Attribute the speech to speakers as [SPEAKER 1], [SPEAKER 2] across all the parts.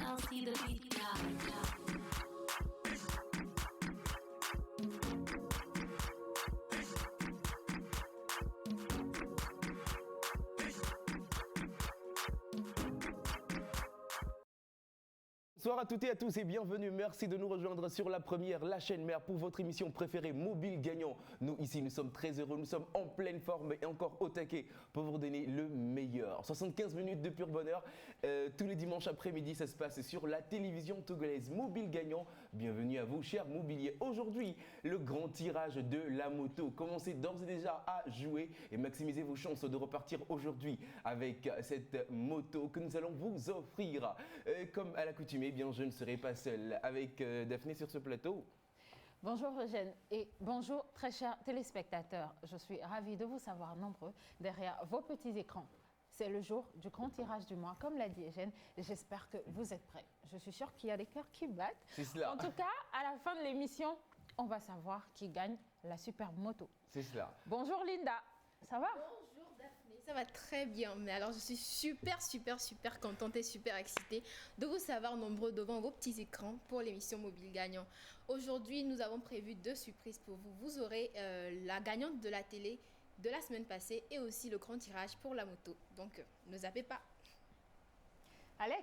[SPEAKER 1] Merci de pizza.
[SPEAKER 2] Bonsoir à toutes et à tous et bienvenue. Merci de nous rejoindre sur la première, la chaîne mère pour votre émission préférée Mobile Gagnant. Nous ici, nous sommes très heureux, nous sommes en pleine forme et encore au taquet pour vous donner le meilleur. 75 minutes de pur bonheur. Tous les dimanches après-midi, ça se passe sur la télévision togolaise Mobile Gagnant. Bienvenue à vous, chers mobiliers. Aujourd'hui, le grand tirage de la moto. Commencez d'ores et déjà à jouer et maximisez vos chances de repartir aujourd'hui avec cette moto que nous allons vous offrir. Comme à l'accoutumée, je ne serai pas seul avec Daphné sur ce plateau.
[SPEAKER 3] Bonjour Eugène et bonjour très chers téléspectateurs. Je suis ravie de vous savoir nombreux derrière vos petits écrans. C'est le jour du grand tirage du mois, comme l'a dit Eugène. J'espère que vous êtes prêts. Je suis sûre qu'il y a des cœurs qui battent.
[SPEAKER 2] C'est cela.
[SPEAKER 3] En tout cas, à la fin de l'émission, on va savoir qui gagne la super moto.
[SPEAKER 2] C'est cela.
[SPEAKER 3] Bonjour Linda, ça va?
[SPEAKER 4] Bonjour Daphné, ça va très bien. Mais alors je suis super contente et super excitée de vous savoir nombreux devant vos petits écrans pour l'émission Mobile Gagnant. Aujourd'hui, nous avons prévu 2 surprises pour vous. Vous aurez la gagnante de la télé de la semaine passée et aussi le grand tirage pour la moto. Donc ne zappez pas.
[SPEAKER 3] Alex?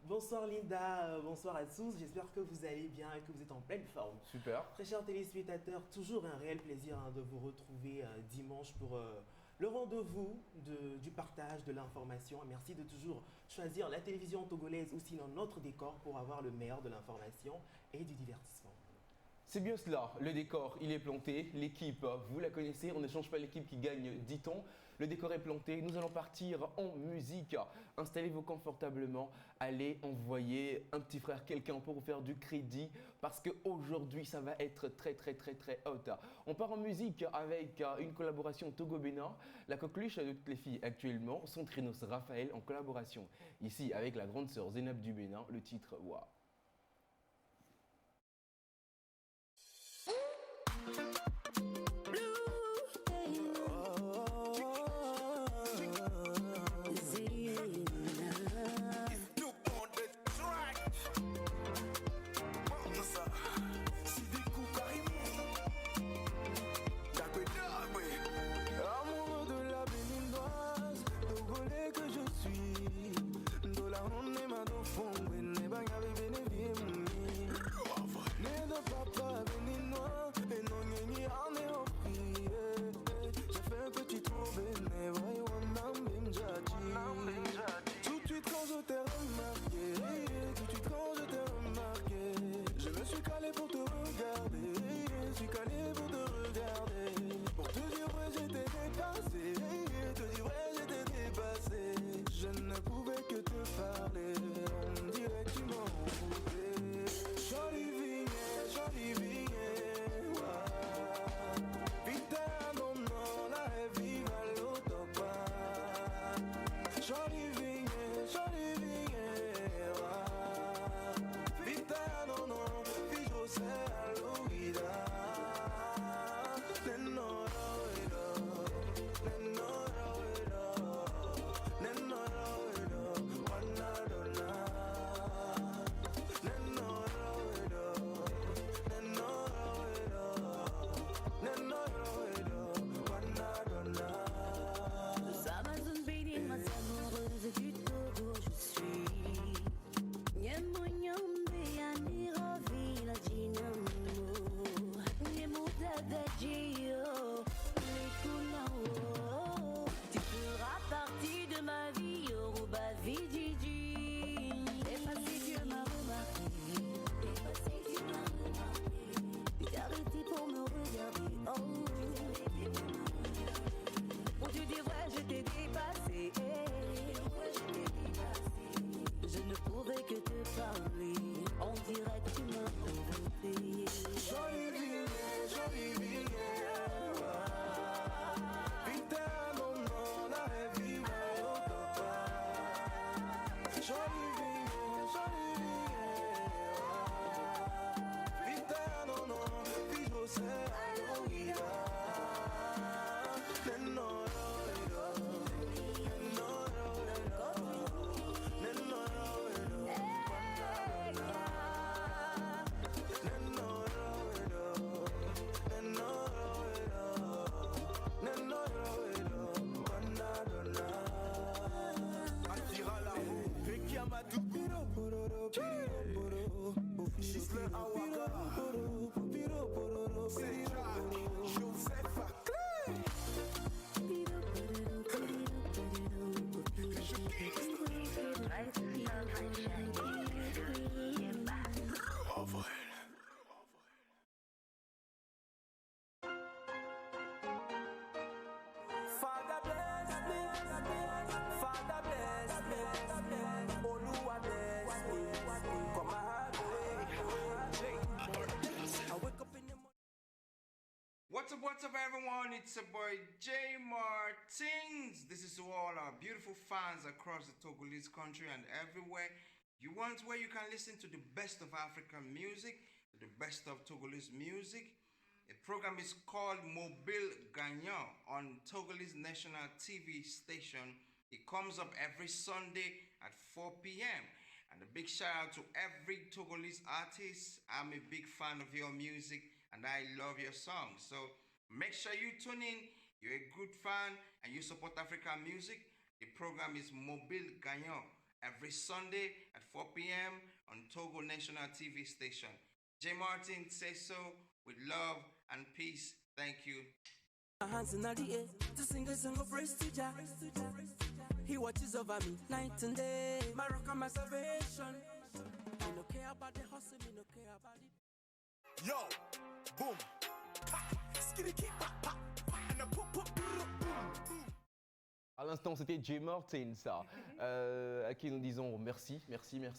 [SPEAKER 5] Bonsoir Linda, bonsoir à tous, j'espère que vous allez bien et que vous êtes en pleine forme.
[SPEAKER 2] Super.
[SPEAKER 5] Très chers téléspectateurs, toujours un réel plaisir de vous retrouver dimanche pour le rendez-vous du partage de l'information. Merci de toujours choisir la télévision togolaise ou sinon notre décor pour avoir le meilleur de l'information et du divertissement.
[SPEAKER 2] C'est bien cela, le décor il est planté, l'équipe vous la connaissez, on ne change pas l'équipe qui gagne dit-on. Le décor est planté, nous allons partir en musique. Installez-vous confortablement, allez envoyer un petit frère, quelqu'un pour vous faire du crédit parce qu'aujourd'hui ça va être très hot. On part en musique avec une collaboration Togo-Bénin. La coqueluche de toutes les filles actuellement, son trinos Raphaël en collaboration ici avec la grande sœur Zénab du Bénin, le titre Waouh.
[SPEAKER 1] She's le Awaka. C'est Joseph Aclay. Father bless me, Father bless me, Oluwa bless me, come my way. I wake up in the morning.
[SPEAKER 6] What's up, everyone? It's your boy J Martins. This is to all our beautiful fans across the Togolese country and everywhere. You want where you can listen to the best of African music, the best of Togolese music. The program is called Mobile Gagnant on Togolese National TV station. It comes up every Sunday at 4 p.m. And a big shout out to every Togolese artist. I'm a big fan of your music and I love your songs. So make sure you tune in. You're a good fan and you support African music. The program is Mobile Gagnant every Sunday at 4 p.m. on Togo National TV station. J Martin says so with love and peace. Thank you.
[SPEAKER 1] My hands in the air to sing a song of praise to Jah. He watches over me night and day. My rock and my salvation. Me no care about the hustle, me no care about it. Yo, boom, pa, skitty keep pa, pa, pa, and a pop pop boom, boom.
[SPEAKER 2] À l'instant, c'était J Martin, ça, à qui nous disons merci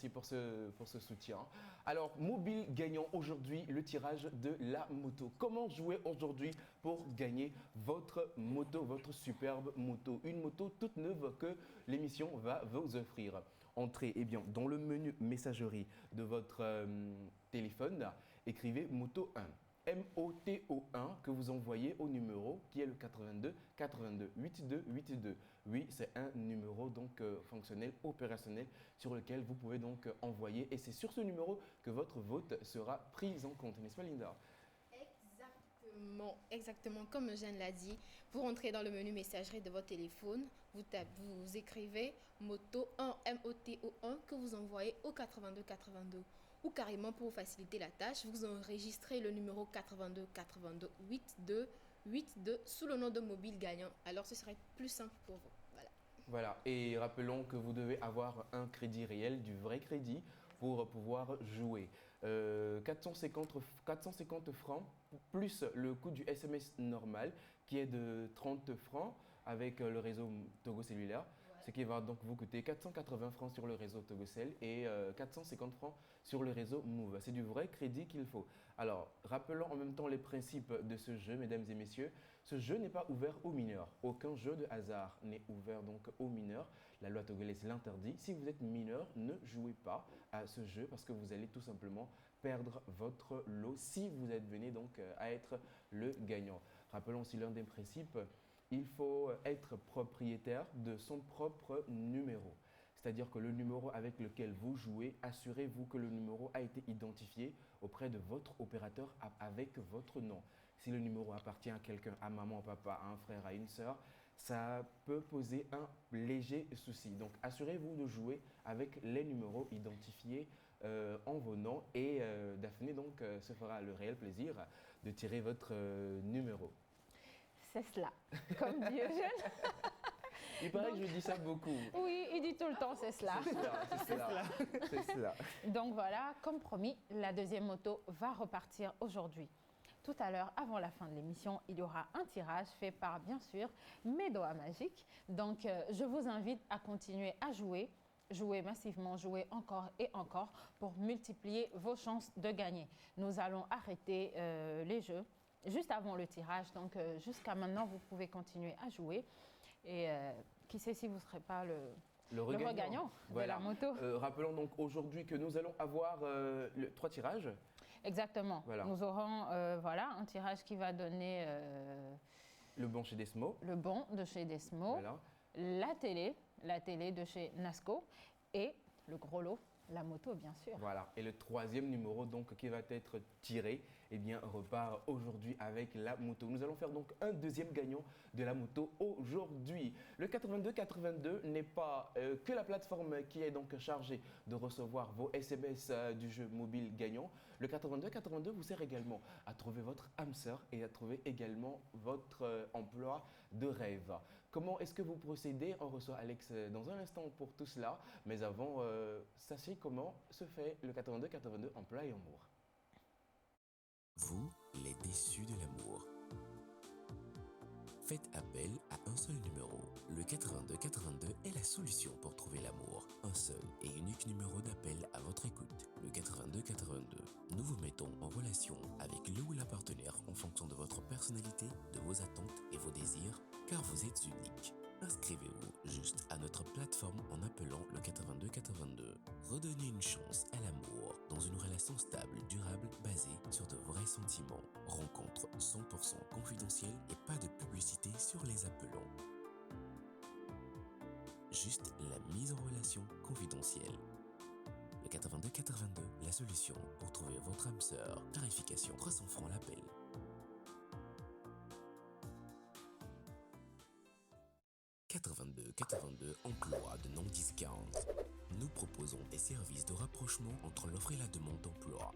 [SPEAKER 2] pour ce soutien. Alors, Mobile Gagnant aujourd'hui, le tirage de la moto. Comment jouer aujourd'hui pour gagner votre moto, votre superbe moto? Une moto toute neuve que l'émission va vous offrir. Entrez dans le menu messagerie de votre téléphone, écrivez Moto 1. MOTO1 que vous envoyez au numéro qui est le 82 82 82 82. Oui, c'est un numéro donc fonctionnel, opérationnel sur lequel vous pouvez donc envoyer et c'est sur ce numéro que votre vote sera pris en compte, n'est-ce pas Linda?
[SPEAKER 4] Exactement comme Eugène l'a dit. Vous rentrez dans le menu messagerie de votre téléphone, vous écrivez Moto 1 MOTO1 que vous envoyez au 82 82. Ou carrément pour vous faciliter la tâche, vous enregistrez le numéro 82 82 82 82 sous le nom de Mobile Gagnant. Alors ce serait plus simple pour vous.
[SPEAKER 2] Voilà, et rappelons que vous devez avoir un crédit réel, du vrai crédit, pour pouvoir jouer. 450 francs plus le coût du SMS normal qui est de 30 francs avec le réseau Togo Cellulaire. Ce qui va donc vous coûter 480 francs sur le réseau Togocel et 450 francs sur le réseau Move. C'est du vrai crédit qu'il faut. Alors, rappelons en même temps les principes de ce jeu, mesdames et messieurs. Ce jeu n'est pas ouvert aux mineurs. Aucun jeu de hasard n'est ouvert donc aux mineurs. La loi togolaise l'interdit. Si vous êtes mineur, ne jouez pas à ce jeu parce que vous allez tout simplement perdre votre lot si vous êtes venu donc à être le gagnant. Rappelons aussi l'un des principes. Il faut être propriétaire de son propre numéro. C'est-à-dire que le numéro avec lequel vous jouez, assurez-vous que le numéro a été identifié auprès de votre opérateur avec votre nom. Si le numéro appartient à quelqu'un, à maman, à papa, à un frère, à une sœur, ça peut poser un léger souci. Donc assurez-vous de jouer avec les numéros identifiés en vos noms et Daphné donc se fera le réel plaisir de tirer votre numéro.
[SPEAKER 3] C'est cela, comme dit Eugène.
[SPEAKER 2] Il paraît que je dis ça beaucoup.
[SPEAKER 3] Oui, il dit tout le temps c'est cela.
[SPEAKER 2] C'est cela.
[SPEAKER 3] Donc voilà, comme promis, la deuxième moto va repartir aujourd'hui. Tout à l'heure, avant la fin de l'émission, il y aura un tirage fait par, bien sûr, mes doigts magiques. Donc, je vous invite à continuer à jouer massivement, jouer encore et encore pour multiplier vos chances de gagner. Nous allons arrêter les jeux juste avant le tirage. Donc, jusqu'à maintenant, vous pouvez continuer à jouer. Et qui sait si vous ne serez pas le regagnant de la moto.
[SPEAKER 2] Rappelons donc aujourd'hui que nous allons avoir 3 tirages.
[SPEAKER 3] Exactement.
[SPEAKER 2] Voilà.
[SPEAKER 3] Nous aurons un tirage qui va donner
[SPEAKER 2] le bon chez Desmo.
[SPEAKER 3] Le bon de chez Desmo.
[SPEAKER 2] Voilà.
[SPEAKER 3] La télé de chez Nasco et le gros lot, la moto bien sûr.
[SPEAKER 2] Voilà, et le troisième numéro donc qui va être tiré, eh bien repart aujourd'hui avec la moto. Nous allons faire donc un deuxième gagnant de la moto aujourd'hui. Le 8282 n'est pas que la plateforme qui est donc chargée de recevoir vos SMS du jeu mobile gagnant. Le 8282 vous sert également à trouver votre âme sœur et à trouver également votre emploi de rêve. Comment est-ce que vous procédez? On reçoit Alex dans un instant pour tout cela. Mais avant, sachez comment se fait le 82-82 emploi et amour.
[SPEAKER 7] Vous, les déçus de l'amour. Faites appel à un seul numéro. Le 82-82 est la solution pour trouver l'amour. Un seul et unique numéro d'appel à votre écoute. Le 82-82. Nous vous mettons en relation avec le ou la partenaire en fonction de votre personnalité, de vos attentes et vos désirs, car vous êtes unique. Inscrivez-vous juste à notre plateforme en appelant le 82-82. Redonnez une chance à l'amour dans une relation stable, durable, basée sur de vrais sentiments. Rencontre 100% confidentielle et pas de publicité sur les appelants. Juste la mise en relation confidentielle. Le 82-82, la solution pour trouver votre âme sœur. Tarification 300 francs l'appel. Emploi de non-discount. Nous proposons des services de rapprochement entre l'offre et la demande d'emploi.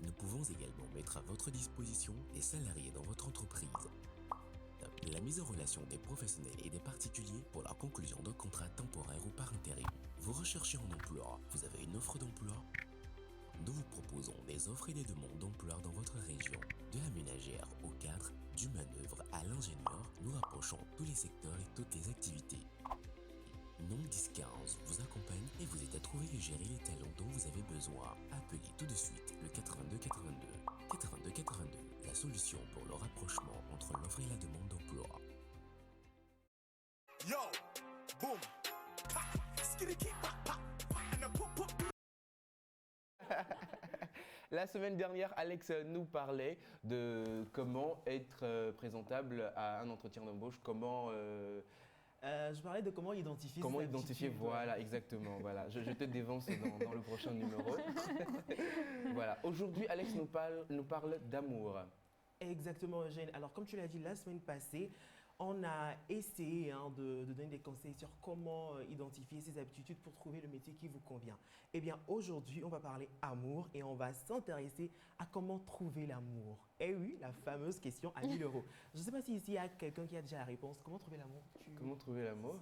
[SPEAKER 7] Nous pouvons également mettre à votre disposition des salariés dans votre entreprise. La mise en relation des professionnels et des particuliers pour la conclusion de contrats temporaires ou par intérim. Vous recherchez un emploi, vous avez une offre d'emploi? Nous vous proposons des offres et des demandes d'emploi dans votre région. De la ménagère au cadre, du manœuvre à l'ingénieur, nous rapprochons tous les secteurs et toutes les activités. Non-15 vous accompagne et vous aide à trouver et gérer les talents dont vous avez besoin. Appelez tout de suite le 82-82. 82-82, la solution pour le rapprochement entre l'offre et la demande d'emploi.
[SPEAKER 8] Yo, boom, pa, skitty keep, pa, pa, and a pop, pop.
[SPEAKER 2] La semaine dernière, Alex nous parlait de comment être présentable à un entretien d'embauche, comment...
[SPEAKER 5] Je parlais de comment identifier
[SPEAKER 2] Comment
[SPEAKER 5] ses
[SPEAKER 2] identifier,
[SPEAKER 5] aptitudes.
[SPEAKER 2] voilà, exactement. Voilà. Je te dévance dans le prochain numéro. Voilà. Aujourd'hui, Alex nous parle d'amour.
[SPEAKER 5] Exactement, Eugène. Alors, comme tu l'as dit la semaine passée, on a essayé de donner des conseils sur comment identifier ses aptitudes pour trouver le métier qui vous convient. Eh bien, aujourd'hui, on va parler amour et on va s'intéresser à comment trouver l'amour. Eh oui, la fameuse question à 1000 euros. Je ne sais pas si ici il y a quelqu'un qui a déjà la réponse. Comment trouver l'amour?
[SPEAKER 2] Comment trouver l'amour?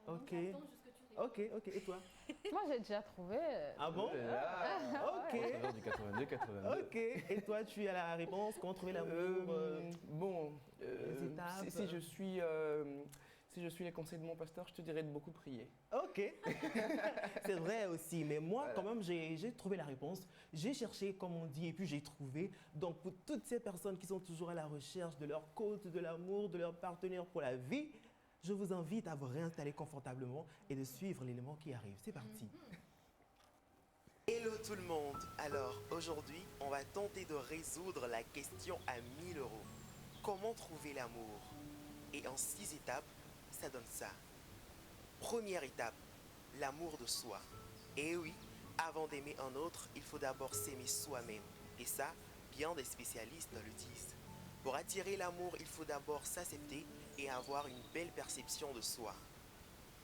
[SPEAKER 5] Ok. Ok. Et toi?
[SPEAKER 3] Moi, j'ai déjà trouvé.
[SPEAKER 5] Ah bon? Ok.
[SPEAKER 2] Au travers du 82-82.
[SPEAKER 5] Ok. Et toi, tu as la réponse? Comment trouver l'amour?
[SPEAKER 2] Bon,
[SPEAKER 5] les étapes.
[SPEAKER 2] si je suis les conseils de mon pasteur, je te dirais de beaucoup prier.
[SPEAKER 5] Ok, c'est vrai aussi, mais moi quand même j'ai trouvé la réponse, j'ai cherché comme on dit et puis j'ai trouvé. Donc pour toutes ces personnes qui sont toujours à la recherche de leur coach, de l'amour, de leur partenaire pour la vie, je vous invite à vous réinstaller confortablement et de suivre l'élément qui arrive. C'est parti. Hello tout le monde, alors aujourd'hui on va tenter de résoudre la question à 1000 euros. Comment trouver l'amour? Et en 6 étapes, ça donne ça. Première étape, l'amour de soi. Et oui, avant d'aimer un autre, il faut d'abord s'aimer soi-même. Et ça, bien des spécialistes le disent. Pour attirer l'amour, il faut d'abord s'accepter et avoir une belle perception de soi.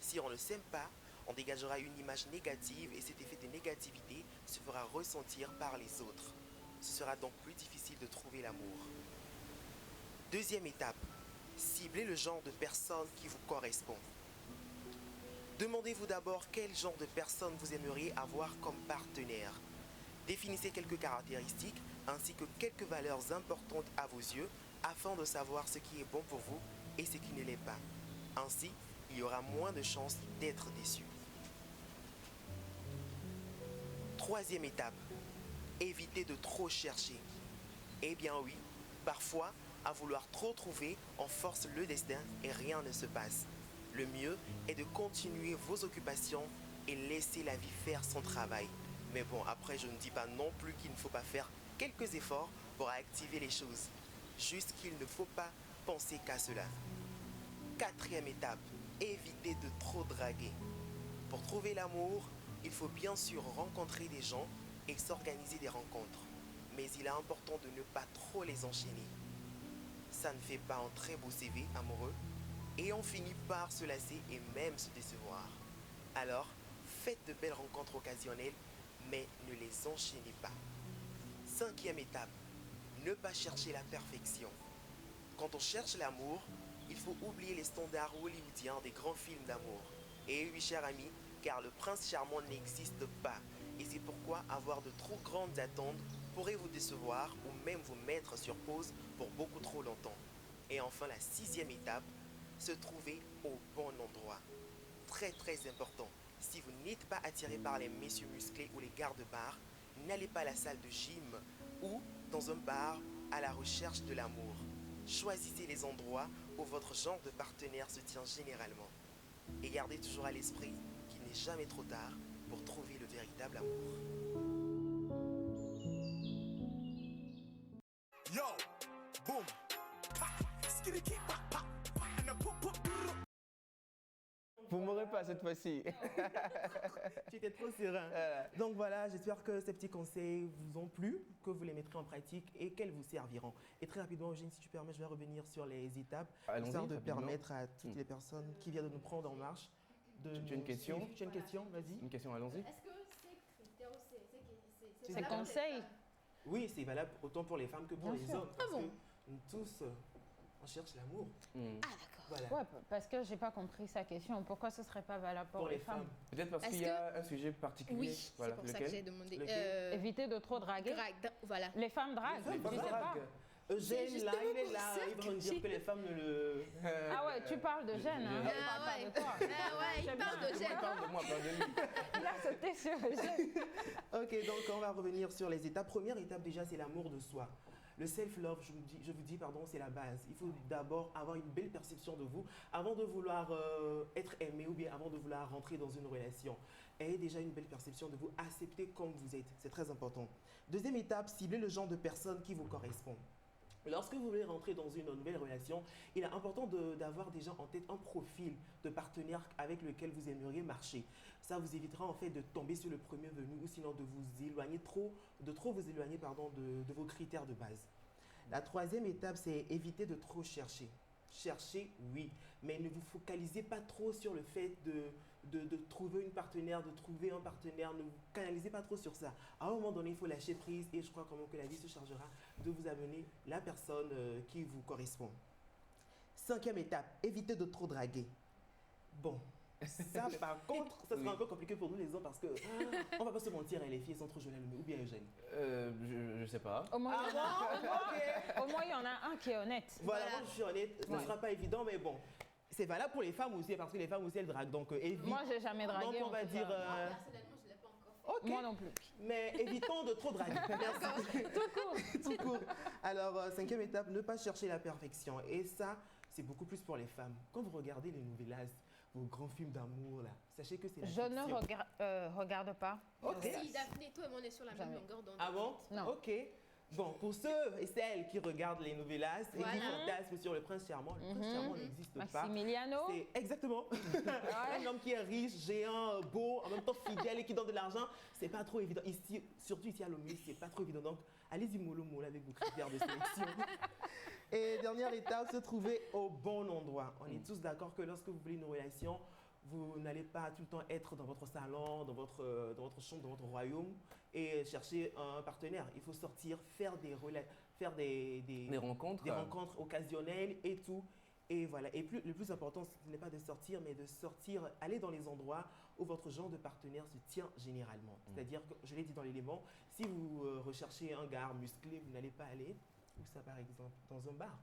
[SPEAKER 5] Si on ne s'aime pas, on dégagera une image négative et cet effet de négativité se fera ressentir par les autres. Ce sera donc plus difficile de trouver l'amour. Deuxième étape, ciblez le genre de personne qui vous correspond. Demandez-vous d'abord quel genre de personne vous aimeriez avoir comme partenaire. Définissez quelques caractéristiques ainsi que quelques valeurs importantes à vos yeux afin de savoir ce qui est bon pour vous et ce qui ne l'est pas. Ainsi, il y aura moins de chances d'être déçu. Troisième étape, évitez de trop chercher. Eh bien oui, parfois, à vouloir trop trouver, on force le destin et rien ne se passe. Le mieux est de continuer vos occupations et laisser la vie faire son travail. Mais bon, après, je ne dis pas non plus qu'il ne faut pas faire quelques efforts pour activer les choses. Juste qu'il ne faut pas penser qu'à cela. Quatrième étape, évitez de trop draguer. Pour trouver l'amour, Il faut bien sûr rencontrer des gens et s'organiser des rencontres. Mais il est important de ne pas trop les enchaîner. Ça ne fait pas un très beau CV amoureux et on finit par se lasser et même se décevoir. Alors, faites de belles rencontres occasionnelles, mais ne les enchaînez pas. 5e étape, ne pas chercher la perfection. Quand on cherche l'amour, il faut oublier les standards hollywoodiens des grands films d'amour. Et oui, cher ami, car le prince charmant n'existe pas. Et c'est pourquoi avoir de trop grandes attentes pourrait vous décevoir ou même vous mettre sur pause pour beaucoup trop longtemps. Et enfin, la 6e étape, se trouver au bon endroit. Très très important. Si vous n'êtes pas attiré par les messieurs musclés ou les gardes-bars, n'allez pas à la salle de gym ou dans un bar à la recherche de l'amour. Choisissez les endroits où votre genre de partenaire se tient généralement. Et gardez toujours à l'esprit qu'il n'est jamais trop tard pour trouver le véritable amour.
[SPEAKER 8] Yo, boom, pa, skitty keep, pa, pa, pa, and a pop, pop, brrr.
[SPEAKER 2] Vous m'aurez pas cette fois-ci.
[SPEAKER 5] Tu étais trop serein. Donc voilà, j'espère que ces petits conseils vous ont plu, que vous les mettrez en pratique et qu'elles vous serviront. Et très rapidement, Eugène, si tu permets, je vais revenir sur les étapes,
[SPEAKER 2] Allons-y,
[SPEAKER 5] histoire de
[SPEAKER 2] rapidement.
[SPEAKER 5] permettre à toutes les personnes qui viennent de nous prendre en marche de
[SPEAKER 2] Tu as
[SPEAKER 5] nous
[SPEAKER 2] une question?
[SPEAKER 5] suivre. Tu as une question? Vas-y.
[SPEAKER 2] Une question, allons-y.
[SPEAKER 4] Est-ce que ces critères,
[SPEAKER 3] Ces
[SPEAKER 4] valable pour les
[SPEAKER 3] conseils.
[SPEAKER 4] femmes?
[SPEAKER 5] Oui, c'est valable autant pour les femmes que pour
[SPEAKER 3] Bien
[SPEAKER 5] les
[SPEAKER 3] sûr.
[SPEAKER 5] hommes. Parce
[SPEAKER 4] bon
[SPEAKER 5] que nous tous, on cherche l'amour.
[SPEAKER 4] Ah, d'accord.
[SPEAKER 5] Voilà.
[SPEAKER 3] Ouais, parce que j'ai pas compris sa question. Pourquoi ce serait pas valable pour les femmes?
[SPEAKER 2] Peut-être parce
[SPEAKER 4] Est-ce
[SPEAKER 2] qu'il y a un sujet particulier.
[SPEAKER 4] Oui,
[SPEAKER 2] Voilà,
[SPEAKER 4] c'est pour ça
[SPEAKER 2] lequel
[SPEAKER 4] que j'ai demandé.
[SPEAKER 5] Lequel
[SPEAKER 3] Éviter de trop draguer.
[SPEAKER 4] Voilà.
[SPEAKER 3] Les femmes draguent,
[SPEAKER 5] Les femmes
[SPEAKER 3] tu sais pas.
[SPEAKER 5] draguent. Eugène,
[SPEAKER 4] C'est
[SPEAKER 5] là, il est
[SPEAKER 4] justement
[SPEAKER 5] là,
[SPEAKER 4] pour ça
[SPEAKER 5] il va
[SPEAKER 4] que
[SPEAKER 5] nous dire
[SPEAKER 4] j'ai-
[SPEAKER 5] que les femmes ne le...
[SPEAKER 3] Ah ouais, tu parles de Jeanne, hein.
[SPEAKER 2] Ah
[SPEAKER 3] On parle pas
[SPEAKER 4] ouais.
[SPEAKER 3] de toi.
[SPEAKER 4] Ah ouais, il
[SPEAKER 3] J'aime
[SPEAKER 4] parle
[SPEAKER 3] bien.
[SPEAKER 4] de
[SPEAKER 2] Moi,
[SPEAKER 4] Jeanne.
[SPEAKER 2] parle de moi, parle de lui.
[SPEAKER 3] Il a sauté sur Jeanne.
[SPEAKER 5] Ok, donc on va revenir sur les étapes. Première étape déjà, c'est l'amour de soi. Le self-love, je vous dis, pardon, c'est la base. Il faut d'abord avoir une belle perception de vous avant de vouloir être aimé ou bien avant de vouloir rentrer dans une relation. Ayez déjà une belle perception de vous, acceptez comme vous êtes, c'est très important. Deuxième étape, ciblez le genre de personne qui vous correspond. Lorsque vous voulez rentrer dans une nouvelle relation, il est important d'avoir déjà en tête un profil de partenaire avec lequel vous aimeriez marcher. Ça vous évitera en fait de tomber sur le premier venu ou sinon de vous éloigner de trop vous éloigner de vos critères de base. La troisième étape, c'est éviter de trop chercher. Cherchez, oui, mais ne vous focalisez pas trop sur le fait de trouver une partenaire, de trouver un partenaire. Ne vous canalisez pas trop sur ça. À un moment donné, il faut lâcher prise et je crois quand même que la vie se chargera de vous amener la personne qui vous correspond. Cinquième étape, évitez de trop draguer. Bon, ça par contre, ça sera un peu compliqué pour nous les hommes parce que on va pas se mentir, les filles sont trop jolies, ou bien Eugène.
[SPEAKER 2] Je sais pas.
[SPEAKER 3] Au moins, il y en a-
[SPEAKER 5] Ok.
[SPEAKER 3] au moins, il y en a un qui est honnête.
[SPEAKER 5] Voilà,
[SPEAKER 4] Voilà.
[SPEAKER 5] moi je suis honnête, ce ne
[SPEAKER 3] Ouais.
[SPEAKER 5] sera pas évident, mais bon. C'est valable pour les femmes aussi, parce que les femmes aussi elles draguent, donc évite.
[SPEAKER 3] Moi, j'ai jamais dragué.
[SPEAKER 5] Donc on
[SPEAKER 3] en
[SPEAKER 5] va
[SPEAKER 3] tout
[SPEAKER 5] dire.
[SPEAKER 3] cas.
[SPEAKER 4] Personnellement, je ne l'ai pas encore fait.
[SPEAKER 5] Ok,
[SPEAKER 3] Moi non plus.
[SPEAKER 5] mais évitons de trop draguer. Merci. Tout court. Alors, cinquième étape, ne pas chercher la perfection. Et ça, c'est beaucoup plus pour les femmes. Quand vous regardez les novellas, vos grands films d'amour, là, sachez que c'est la
[SPEAKER 3] Je ne
[SPEAKER 5] fiction.
[SPEAKER 3] regarde pas.
[SPEAKER 5] Ok.
[SPEAKER 4] Si Daphné, toi et moi, on est sur la même
[SPEAKER 3] Jamais.
[SPEAKER 4] longueur d'onde.
[SPEAKER 5] Ah bon?
[SPEAKER 3] Non.
[SPEAKER 5] Ok. Bon, pour ceux et celles qui regardent les novellas et qui
[SPEAKER 4] Voilà.
[SPEAKER 5] fantasment sur le prince charmant, le prince charmant n'existe pas.
[SPEAKER 3] Maximiliano.
[SPEAKER 5] C'est exactement un homme qui est riche, géant, beau, en même temps fidèle et qui donne de l'argent. C'est pas trop évident. Ici, surtout ici à Lomé, c'est pas trop évident. Donc, allez-y mollo mollo avec vos critères de sélection. Et dernière étape, se trouver au bon endroit. On est tous d'accord que lorsque vous voulez une relation, vous n'allez pas tout le temps être dans votre salon, dans votre chambre, dans votre royaume et chercher un partenaire. Il faut sortir, faire des
[SPEAKER 2] Des rencontres.
[SPEAKER 5] des rencontres occasionnelles et tout. Et voilà. Et le plus important, ce n'est pas de sortir, mais de sortir, aller dans les endroits où votre genre de partenaire se tient généralement. C'est-à-dire que, je l'ai dit dans l'élément, si vous recherchez un gars musclé, vous n'allez pas aller, où ça par exemple, dans un bar.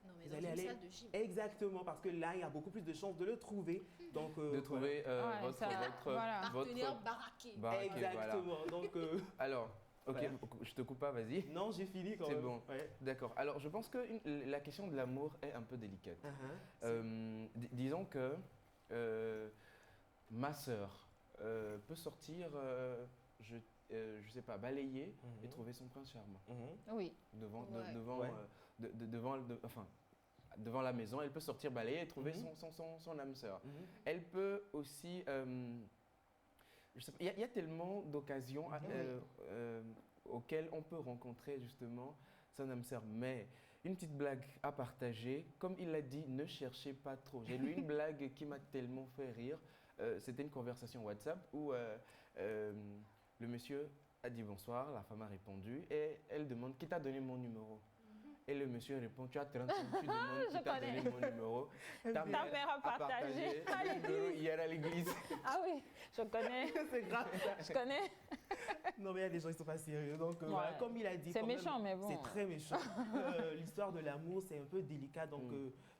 [SPEAKER 4] Non, mais
[SPEAKER 5] Vous
[SPEAKER 4] dans
[SPEAKER 5] allez
[SPEAKER 4] une
[SPEAKER 5] aller-
[SPEAKER 4] salle de gym.
[SPEAKER 5] Exactement, parce que là, il y a beaucoup plus de chances de le trouver. Donc,
[SPEAKER 2] De trouver
[SPEAKER 3] Ouais,
[SPEAKER 2] votre,
[SPEAKER 3] ça- voilà.
[SPEAKER 4] Partenaire
[SPEAKER 2] votre
[SPEAKER 4] baraqué.
[SPEAKER 2] baraquet, voilà.
[SPEAKER 5] Exactement. Donc,
[SPEAKER 2] Alors, ok,
[SPEAKER 5] Voilà.
[SPEAKER 2] je te coupe pas, vas-y.
[SPEAKER 5] non, j'ai fini quand
[SPEAKER 2] C'est
[SPEAKER 5] même.
[SPEAKER 2] bon.
[SPEAKER 5] Ouais.
[SPEAKER 2] D'accord. Alors, je pense que la question de l'amour est un peu délicate.
[SPEAKER 5] Uh-huh.
[SPEAKER 2] Disons que ma sœur peut sortir, je sais pas, balayer et
[SPEAKER 5] Mhm.
[SPEAKER 2] trouver son prince charmant
[SPEAKER 5] Mhm.
[SPEAKER 3] Oui.
[SPEAKER 2] devant,
[SPEAKER 4] Ouais.
[SPEAKER 2] devant, enfin, devant la maison. Elle peut sortir balayer et trouver
[SPEAKER 5] Mhm.
[SPEAKER 2] son âme sœur.
[SPEAKER 5] Mhm.
[SPEAKER 2] Elle peut aussi, il y a tellement d'occasions auxquelles on peut rencontrer justement son âme sœur. Mais une petite blague à partager. Comme il l'a dit, ne cherchez pas trop. J'ai lu une blague qui m'a tellement fait rire. C'était une conversation WhatsApp où le monsieur a dit bonsoir, la femme a répondu et elle demande qui t'a donné mon numéro. Et le monsieur répond, tu as 30 ans, tu demandes qui t'a donné mon numéro. Ta
[SPEAKER 3] mère a partagé
[SPEAKER 2] le numéro hier à l'église.
[SPEAKER 3] Ah oui, je connais.
[SPEAKER 5] C'est grave ça.
[SPEAKER 3] Je connais.
[SPEAKER 5] Non, mais il y a des gens qui ne sont pas sérieux. Donc, voilà, comme il a dit.
[SPEAKER 3] C'est méchant, mais bon.
[SPEAKER 5] C'est très méchant. L'histoire de l'amour, c'est un peu délicat. Donc,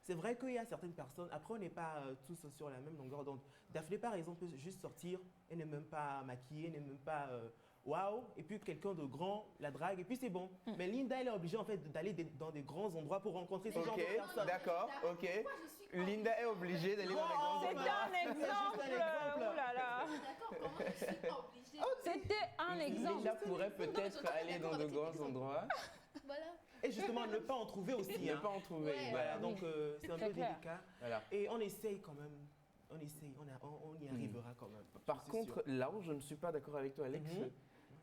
[SPEAKER 5] c'est vrai qu'il y a certaines personnes. Après, on n'est pas tous sur la même longueur d'onde. Daphné, par exemple, peut juste sortir. Elle n'est même pas maquillée, elle n'est même pas. Waouh, et puis quelqu'un de grand la drague, et puis c'est bon. Mais Linda, elle est obligée en fait d'aller dans des grands endroits pour rencontrer ce genre de personnes.
[SPEAKER 2] D'accord, ok. Linda est obligée d'aller dans des grands endroits.
[SPEAKER 3] C'était un exemple. Ouh là là.
[SPEAKER 4] D'accord, comment je suis obligée.
[SPEAKER 3] C'était un exemple.
[SPEAKER 2] Linda pourrait peut-être aller dans de grands endroits.
[SPEAKER 4] Voilà.
[SPEAKER 5] Et justement, ne pas en trouver aussi.
[SPEAKER 2] Ne pas en trouver.
[SPEAKER 4] Ouais.
[SPEAKER 5] Voilà, donc c'est un peu délicat.
[SPEAKER 2] Voilà.
[SPEAKER 5] Et on essaye quand même. On essaye, on y arrivera quand même.
[SPEAKER 2] Par contre, là où je ne suis pas d'accord avec toi, Alex,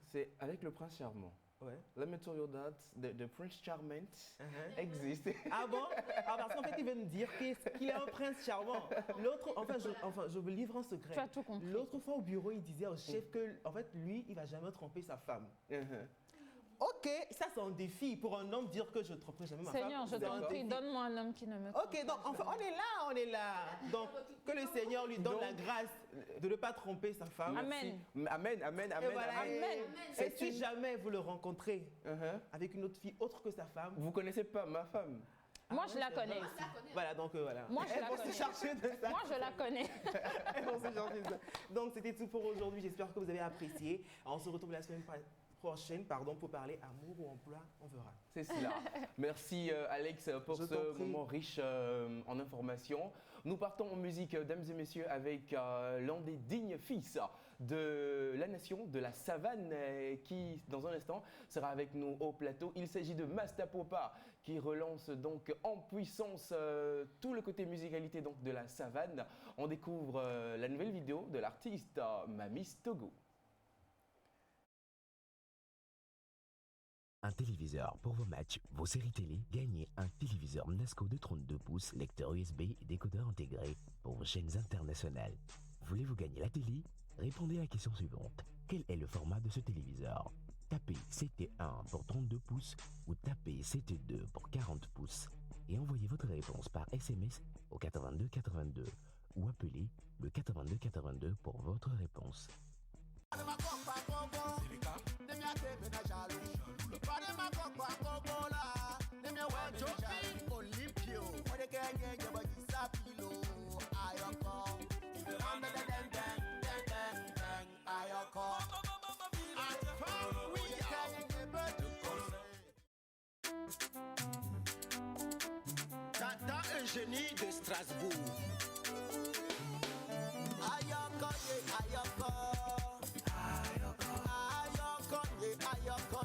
[SPEAKER 2] c'est avec le prince charmant.
[SPEAKER 5] Ouais.
[SPEAKER 2] Let me tell you that the Prince Charmant existe.
[SPEAKER 5] Ah bon? Ah, parce qu'en fait, il veut me dire qu'il est un prince charmant. L'autre, je vous livre un secret.
[SPEAKER 3] Tu as tout compris.
[SPEAKER 5] L'autre fois au bureau, il disait au chef que, en fait, lui, il va jamais tromper sa femme. Ok, ça c'est un défi pour un homme dire que je ne tromperai jamais ma
[SPEAKER 3] Seigneur,
[SPEAKER 5] femme.
[SPEAKER 3] je t'en prie, donne-moi un homme qui ne me trompe
[SPEAKER 5] Ok, donc enfin, on est là. Donc, que le Seigneur lui donne la grâce de ne pas tromper sa femme.
[SPEAKER 3] Amen.
[SPEAKER 2] Amen, amen,
[SPEAKER 5] Et
[SPEAKER 2] amen,
[SPEAKER 5] voilà.
[SPEAKER 2] amen.
[SPEAKER 5] Et si jamais vous le rencontrez avec une autre fille autre que sa femme,
[SPEAKER 2] Vous connaissez pas ma femme?
[SPEAKER 3] Moi, je la connais.
[SPEAKER 5] voilà, donc voilà.
[SPEAKER 3] Moi, je
[SPEAKER 5] Elles
[SPEAKER 3] la
[SPEAKER 5] vont se
[SPEAKER 3] connais.
[SPEAKER 5] charger de ça.
[SPEAKER 3] Moi, je la connais.
[SPEAKER 5] Elles vont se charger de ça. Donc, c'était tout pour aujourd'hui. J'espère que vous avez apprécié. On se retrouve la semaine prochaine pour parler amour ou emploi. On verra.
[SPEAKER 2] C'est cela. Merci Alex pour
[SPEAKER 5] Je t'en
[SPEAKER 2] ce
[SPEAKER 5] prie.
[SPEAKER 2] moment riche en informations. Nous partons en musique, dames et messieurs, avec l'un des dignes fils de la nation, de la savane, qui, dans un instant, sera avec nous au plateau. Il s'agit de Master Popa, qui relance donc en puissance tout le côté musicalité donc, de la savane. On découvre la nouvelle vidéo de l'artiste Mamis Togo.
[SPEAKER 7] Un téléviseur pour vos matchs, vos séries télé, gagnez un téléviseur Nasco de 32 pouces, lecteur USB et décodeur intégré pour vos chaînes internationales. Voulez-vous gagner la télé? Répondez à la question suivante. Quel est le format de ce téléviseur? Tapez CT1 pour 32 pouces ou tapez CT2 pour 40 pouces et envoyez votre réponse par SMS au 82 82 ou appelez le 82 82 pour votre réponse.
[SPEAKER 9] Tata Eugénie de Strasbourg.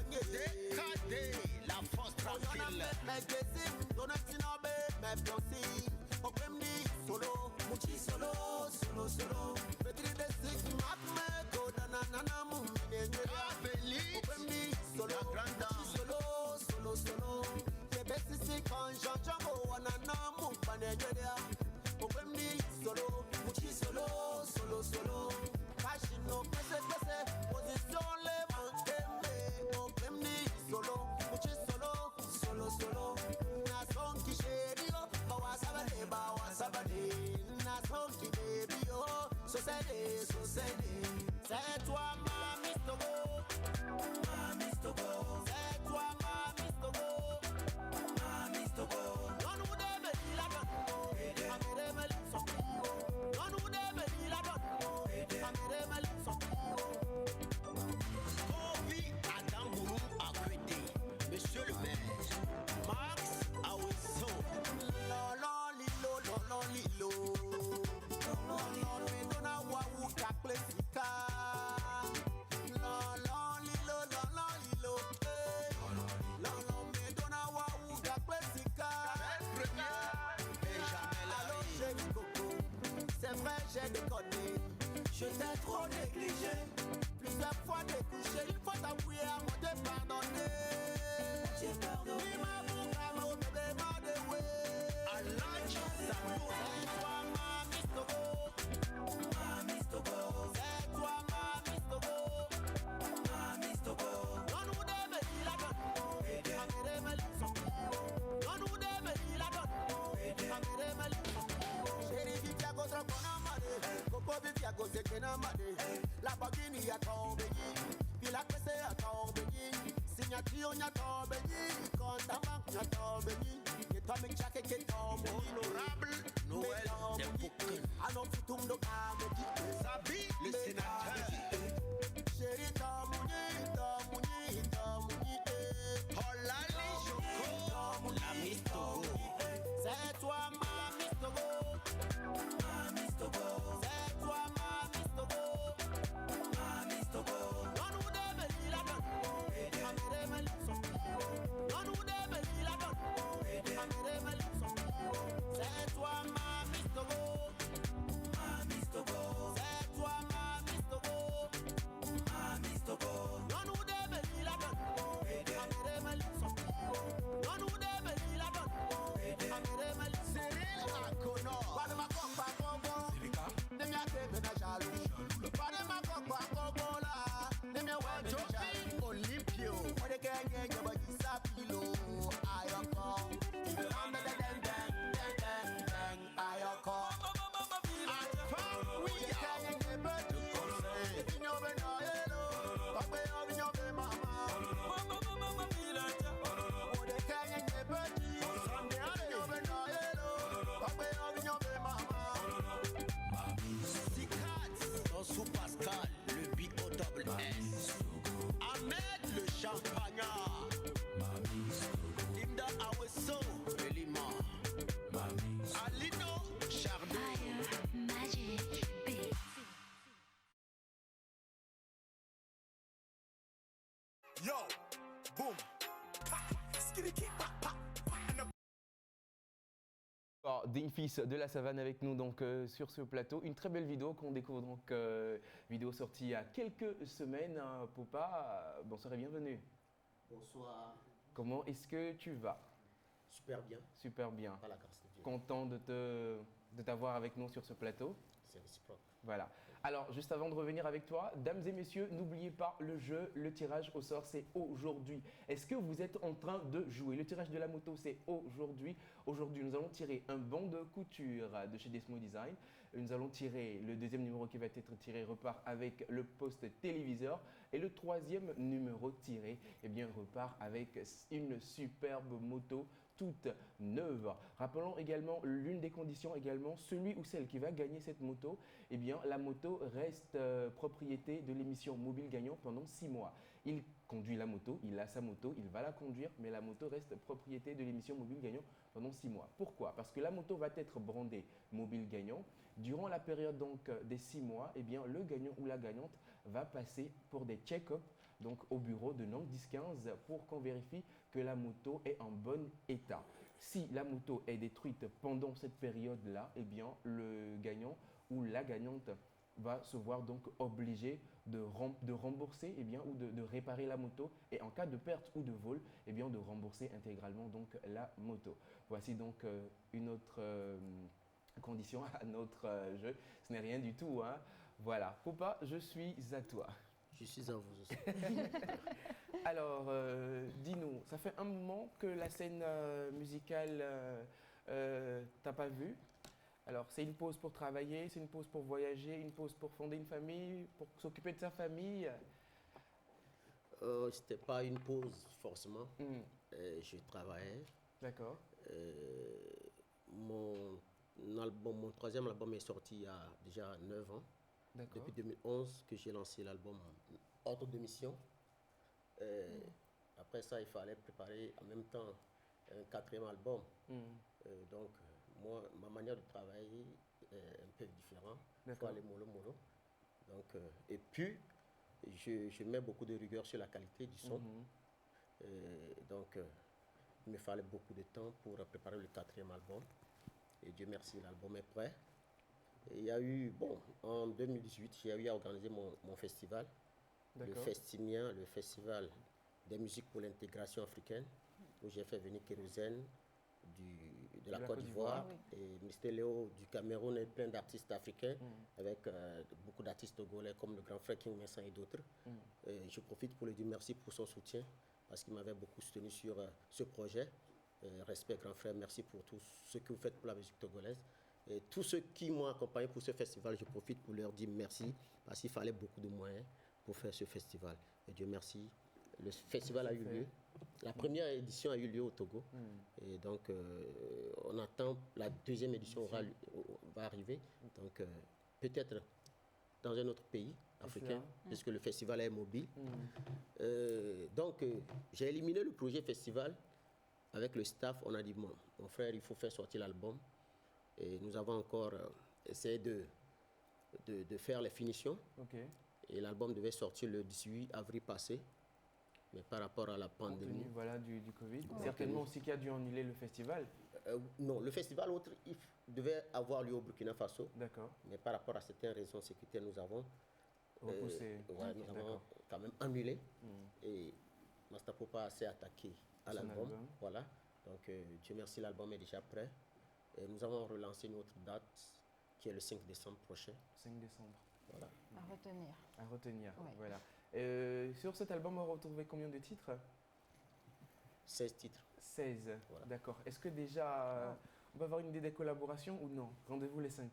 [SPEAKER 9] Décadé, la force tranquille. Abélie, la grande dame.
[SPEAKER 10] C'est toi ma Miss Togo, ma Miss Togo. C'est toi ma Miss Togo, ma Miss Togo. Non nous devons la donne, amène son pio. Non nous devons la donne, amène son pio.
[SPEAKER 9] Kobi Adambourou a créé. Monsieur le maire, Max Aweson.
[SPEAKER 10] Lolo lilo, lolo lilo. Lolo lilo, we don't know what we can play. Je t'ai trop négligé, plusieurs fois découché. Il faut t'avouer à moi de pardonner. J'ai pardonné. Il m'a pourtant mon bébé m'a dévoué.
[SPEAKER 9] Alage Samour.
[SPEAKER 10] C'est toi ma Miss Togo. Ma Miss Togo. C'est toi ma Miss Togo. Ma Miss Togo. Non nous démé la donne. Améré me l'ison. Non nous démé la donne. Améré me l'ison. Chérie vivia contre Bonamade. Coco vivia contre Kenamade. La Bagini a tombé. Puis la presse a tombé. Signature a tombé. Quand ta banque a tombé. Et toi me tchake qui tombe.
[SPEAKER 9] Honorable Noël Dembouken.
[SPEAKER 10] Ah non, tout le monde a me dit.
[SPEAKER 9] Sabi, le sénateur.
[SPEAKER 10] Chérie, Tamouni.
[SPEAKER 9] Holali Joko, la Miss Togo.
[SPEAKER 10] C'est toi ma Miss Togo. Ma Miss Togo. C'est toi ma Miss Togo. Ma Miss Togo. Non nous démé la donne. Améré me l'ison. Non nous démé la donne. Améré me l'ison. C'est toi ma Miss Togo. Ma Miss Togo. C'est toi ma Miss Togo. Ma Miss Togo. Non nous démé la donne. Améré me l'ison. Non nous démé la donne. Améré me l'ison.
[SPEAKER 9] Cyril Akonor.
[SPEAKER 10] Pas de ma coque, pas congo. Ne m'y a t'aimé na jaloux. Pas de ma coque, pas congo là. Ne m'y a ouais, mais
[SPEAKER 9] Jopi Olympio.
[SPEAKER 10] moi de Kenya, y'a pas dit ça, pilo. Aïe encore. Il veut rendre den den den den den den. Aïe encore. Oui, Kenya, y'a pas dit. Et puis y'en veut non, hello. Papa, y'en veut maman. Moi de Kenya, y'a pas dit. Y'en veut non, hello. Papa, y'en veut maman.
[SPEAKER 9] Sikat, Sonsou Pascal, le B.O.S. Ahmed le champagnard. Linda Aweso, Elima. Alino Chardin.
[SPEAKER 8] Yo, boom. Ha, skitty keep pop pop. And the
[SPEAKER 2] Alors, Ding Fils de la Savane avec nous donc sur ce plateau. Une très belle vidéo qu'on découvre donc, vidéo sortie il y a quelques semaines. Poupa, bonsoir et bienvenue.
[SPEAKER 11] Bonsoir,
[SPEAKER 2] Comment est-ce que tu vas?
[SPEAKER 11] super bien,
[SPEAKER 2] Super bien.
[SPEAKER 11] par la grâce de Dieu.
[SPEAKER 2] Content de t'avoir avec nous sur ce plateau.
[SPEAKER 11] C'est réciproque.
[SPEAKER 2] Voilà. Alors, juste avant de revenir avec toi, dames et messieurs, n'oubliez pas le jeu, le tirage au sort, c'est aujourd'hui. Est-ce que vous êtes en train de jouer? Le tirage de la moto, c'est aujourd'hui. Aujourd'hui, nous allons tirer un bon de couture de chez Desmo Design. Nous allons tirer le deuxième numéro qui va être tiré, repart avec le poste téléviseur. Et le troisième numéro tiré, eh bien, repart avec une superbe moto toute neuve. Rappelons également l'une des conditions également, celui ou celle qui va gagner cette moto, eh bien la moto reste propriété de l'émission Mobile Gagnant pendant 6 mois. Il conduit la moto, il a sa moto, il va la conduire, mais la moto reste propriété de l'émission Mobile Gagnant pendant 6 mois. Pourquoi? Parce que la moto va être brandée Mobile Gagnant. Durant la période donc des 6 mois, eh bien le gagnant ou la gagnante va passer pour des check-up donc au bureau de Nantes 10-15 pour qu'on vérifie que la moto est en bon état. Si la moto est détruite pendant cette période-là, eh bien le gagnant ou la gagnante va se voir donc obligé de rembourser eh bien, ou de réparer la moto et en cas de perte ou de vol, eh bien, de rembourser intégralement donc la moto. Voici donc une autre condition à notre jeu. Ce n'est rien du tout, hein. Voilà. Poupa, je suis à toi.
[SPEAKER 11] Je suis à vous aussi.
[SPEAKER 2] Alors, dis-nous, ça fait un moment que la scène musicale t'as pas vu. Alors, c'est une pause pour travailler, c'est une pause pour voyager, une pause pour fonder une famille, pour s'occuper de sa famille.
[SPEAKER 11] C'était pas une pause forcément. Je travaillais.
[SPEAKER 2] D'accord.
[SPEAKER 11] Mon troisième album est sorti il y a déjà 9 ans. Depuis 2011 que j'ai lancé l'album Ordre de Mission. Après ça, il fallait préparer en même temps un 4e album. Donc, moi, ma manière de travailler est un peu différente. Il faut aller mollo. Donc, et puis, je mets beaucoup de rigueur sur la qualité du son. Donc, il me fallait beaucoup de temps pour préparer le 4e album. Et Dieu merci, l'album est prêt. Il y a eu, en 2018, j'ai eu à organiser mon festival, le Festimien, le Festival des musiques pour l'intégration africaine, où j'ai fait venir Kérosène de la Côte d'Ivoire et Mr. Léo du Cameroun et plein d'artistes africains, avec beaucoup d'artistes togolais comme le grand frère King Messin et d'autres. Je profite pour lui dire merci pour son soutien, parce qu'il m'avait beaucoup soutenu sur ce projet. Respect, grand frère, merci pour tout ce que vous faites pour la musique togolaise. Et tous ceux qui m'ont accompagné pour ce festival, je profite pour leur dire merci, parce qu'il fallait beaucoup de moyens pour faire ce festival. Et Dieu merci, le festival a eu lieu. La première édition a eu lieu au Togo. Et donc, on attend la deuxième édition va arriver. Donc, peut-être dans un autre pays africain, puisque le festival est mobile. Donc, j'ai éliminé le projet festival. Avec le staff, on a dit, mon frère, il faut faire sortir l'album. Et nous avons encore essayé de faire les finitions. Et l'album devait sortir le 18 avril passé. Mais par rapport à la pandémie...
[SPEAKER 2] Voilà, du Covid. Certainement aussi qui a dû annuler le festival.
[SPEAKER 11] Non, le festival il devait avoir lieu au Burkina Faso.
[SPEAKER 2] D'accord.
[SPEAKER 11] Mais par rapport à certaines raisons sécuritaires, nous avons...
[SPEAKER 2] repoussé.
[SPEAKER 11] Nous avons quand même annulé. Et Master Popa s'est attaqué à l'album. Voilà. Donc, Dieu merci, l'album est déjà prêt. Et nous avons relancé une autre date qui est le 5 décembre prochain.
[SPEAKER 2] 5 décembre.
[SPEAKER 11] Voilà.
[SPEAKER 3] À retenir.
[SPEAKER 2] À retenir,
[SPEAKER 3] ouais.
[SPEAKER 2] Voilà. Sur cet album, on va retrouver combien de titres?
[SPEAKER 11] 16 titres.
[SPEAKER 2] 16,
[SPEAKER 11] voilà.
[SPEAKER 2] D'accord. Est-ce que déjà, on va avoir une idée des collaborations ou non? Rendez-vous les 5.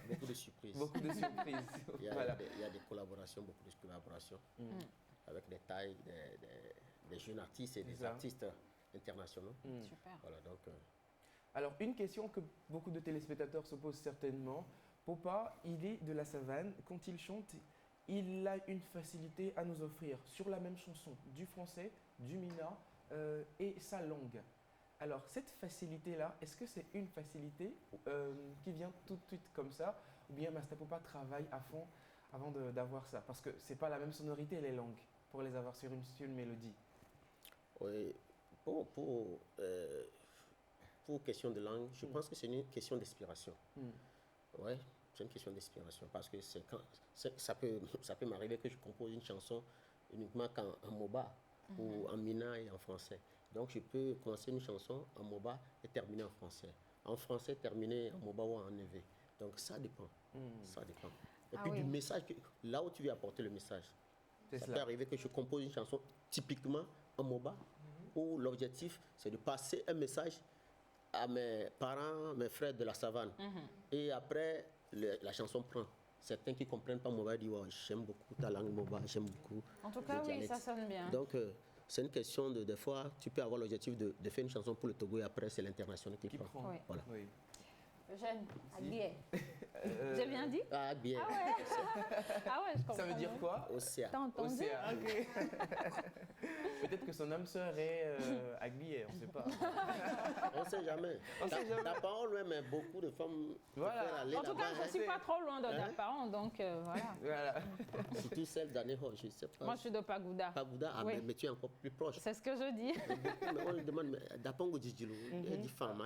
[SPEAKER 11] Beaucoup de surprises.
[SPEAKER 2] Beaucoup de surprises.
[SPEAKER 11] Il y a des collaborations, beaucoup de collaborations. Avec des tailles, des jeunes artistes et des artistes internationaux.
[SPEAKER 3] Super.
[SPEAKER 11] Voilà, donc...
[SPEAKER 2] Alors, une question que beaucoup de téléspectateurs se posent certainement. Popa, il est de la savane. Quand il chante, il a une facilité à nous offrir sur la même chanson du français, du mina et sa langue. Alors, cette facilité-là, est-ce que c'est une facilité qui vient tout de suite comme ça, ou bien Master Popa travaille à fond avant d'avoir ça? Parce que ce n'est pas la même sonorité, les langues, pour les avoir sur une mélodie.
[SPEAKER 11] Oui, pour question de langue, je pense que c'est une question d'inspiration. Oui, c'est une question d'inspiration parce que ça peut m'arriver que je compose une chanson uniquement en Moba ou en Mina et en français. Donc, je peux commencer une chanson en Moba et terminer en français. En français, terminer en Moba ou en Neve. Donc, ça dépend. Ça dépend. Et puis, du message, là où tu veux apporter le message. Ça peut arriver que je compose une chanson typiquement en Moba où l'objectif, c'est de passer un message à mes parents, mes frères de la savane. Et après, la chanson prend. Certains qui ne comprennent pas Moba disent « j'aime beaucoup ta langue Moba, j'aime beaucoup ».
[SPEAKER 3] En tout cas, oui, ça sonne bien.
[SPEAKER 11] Donc, c'est une question des fois, tu peux avoir l'objectif de faire une chanson pour le Togo et après, c'est l'international qui prend.
[SPEAKER 3] Oui.
[SPEAKER 11] Voilà.
[SPEAKER 2] Oui.
[SPEAKER 3] Eugène, Agbié. J'ai bien dit?
[SPEAKER 11] Ah, Agbié.
[SPEAKER 3] Ah ouais. Ah ouais, je comprends.
[SPEAKER 2] Ça veut dire quoi?
[SPEAKER 11] Océan.
[SPEAKER 3] T'as entendu?
[SPEAKER 2] Océan, ok. Peut-être que son âme sœur est Agbié, on ne sait pas.
[SPEAKER 11] On ne sait jamais.
[SPEAKER 2] On sait jamais.
[SPEAKER 11] Ta parole, mais beaucoup de femmes préfèrent aller
[SPEAKER 3] en tout cas, je ne suis pas trop loin de ta parole, donc voilà.
[SPEAKER 2] Voilà.
[SPEAKER 11] Surtout celle d'Aného, je ne sais pas.
[SPEAKER 3] Moi, je suis de Pagouda.
[SPEAKER 11] Pagouda,
[SPEAKER 3] Oui.
[SPEAKER 11] mais tu es encore plus proche.
[SPEAKER 3] C'est ce que je dis.
[SPEAKER 11] Mais on lui demande, d'Apango Djidjilou, il dit femme.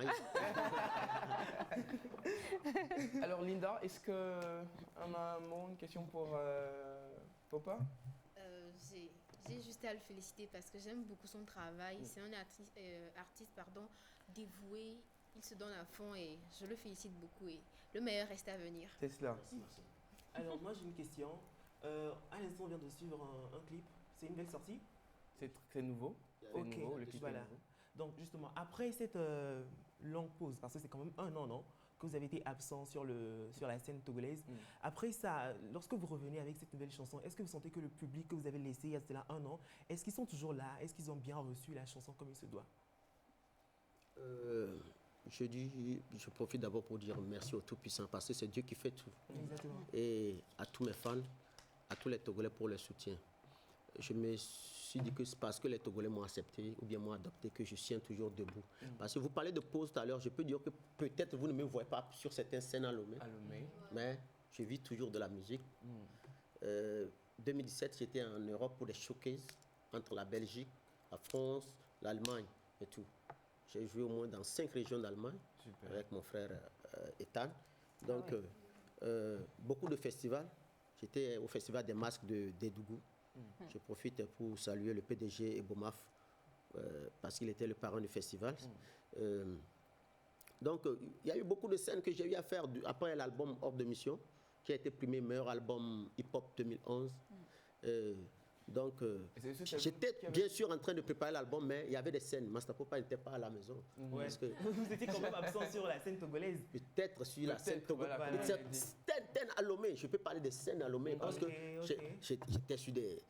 [SPEAKER 2] Alors Linda, est-ce qu'on a un mot, une question pour Popa?
[SPEAKER 4] J'ai juste à le féliciter parce que j'aime beaucoup son travail. C'est un artiste dévoué, il se donne à fond et je le félicite beaucoup et le meilleur reste à venir.
[SPEAKER 2] C'est cela.
[SPEAKER 5] Alors moi j'ai une question. À l'instant on vient de suivre un clip. C'est une belle sortie?
[SPEAKER 2] C'est nouveau.
[SPEAKER 5] Ok,
[SPEAKER 2] nouveau, le clip
[SPEAKER 5] voilà.
[SPEAKER 2] est nouveau.
[SPEAKER 5] Donc justement, après cette longue pause, parce que c'est quand même 1 an, non, que vous avez été absent sur la scène togolaise, après ça, lorsque vous revenez avec cette nouvelle chanson, est-ce que vous sentez que le public que vous avez laissé il y a cela 1 an, est-ce qu'ils sont toujours là? Est-ce qu'ils ont bien reçu la chanson comme il se doit?
[SPEAKER 11] Je profite d'abord pour dire merci au Tout-Puissant parce que c'est Dieu qui fait tout.
[SPEAKER 5] Exactement.
[SPEAKER 11] Et à tous mes fans, à tous les Togolais pour le soutien. Je me suis dit que c'est parce que les Togolais m'ont accepté ou bien m'ont adopté que je tiens toujours debout. Parce que vous parlez de pause tout à l'heure, je peux dire que peut-être vous ne me voyez pas sur certaines scènes à Lomé. Mais je vis toujours de la musique. 2017, j'étais en Europe pour des showcases entre la Belgique, la France, l'Allemagne et tout. J'ai joué au moins dans 5 régions d'Allemagne avec mon frère Ethan. Donc, beaucoup de festivals. J'étais au festival des masques d'Edougou. Je profite pour saluer le PDG Ebomaf parce qu'il était le parrain du festival. Donc, il y a eu beaucoup de scènes que j'ai eu à faire après l'album Hors de Mission, qui a été primé meilleur album hip-hop 2011. Donc, j'étais bien sûr en train de préparer l'album, mais il y avait des scènes. Master Popa n'était pas à la maison. Parce que
[SPEAKER 5] vous étiez quand même absent sur la scène togolaise.
[SPEAKER 11] Peut-être sur la scène togolaise. Scène à Lomé, je peux parler des scènes à Lomé parce que j'étais sur des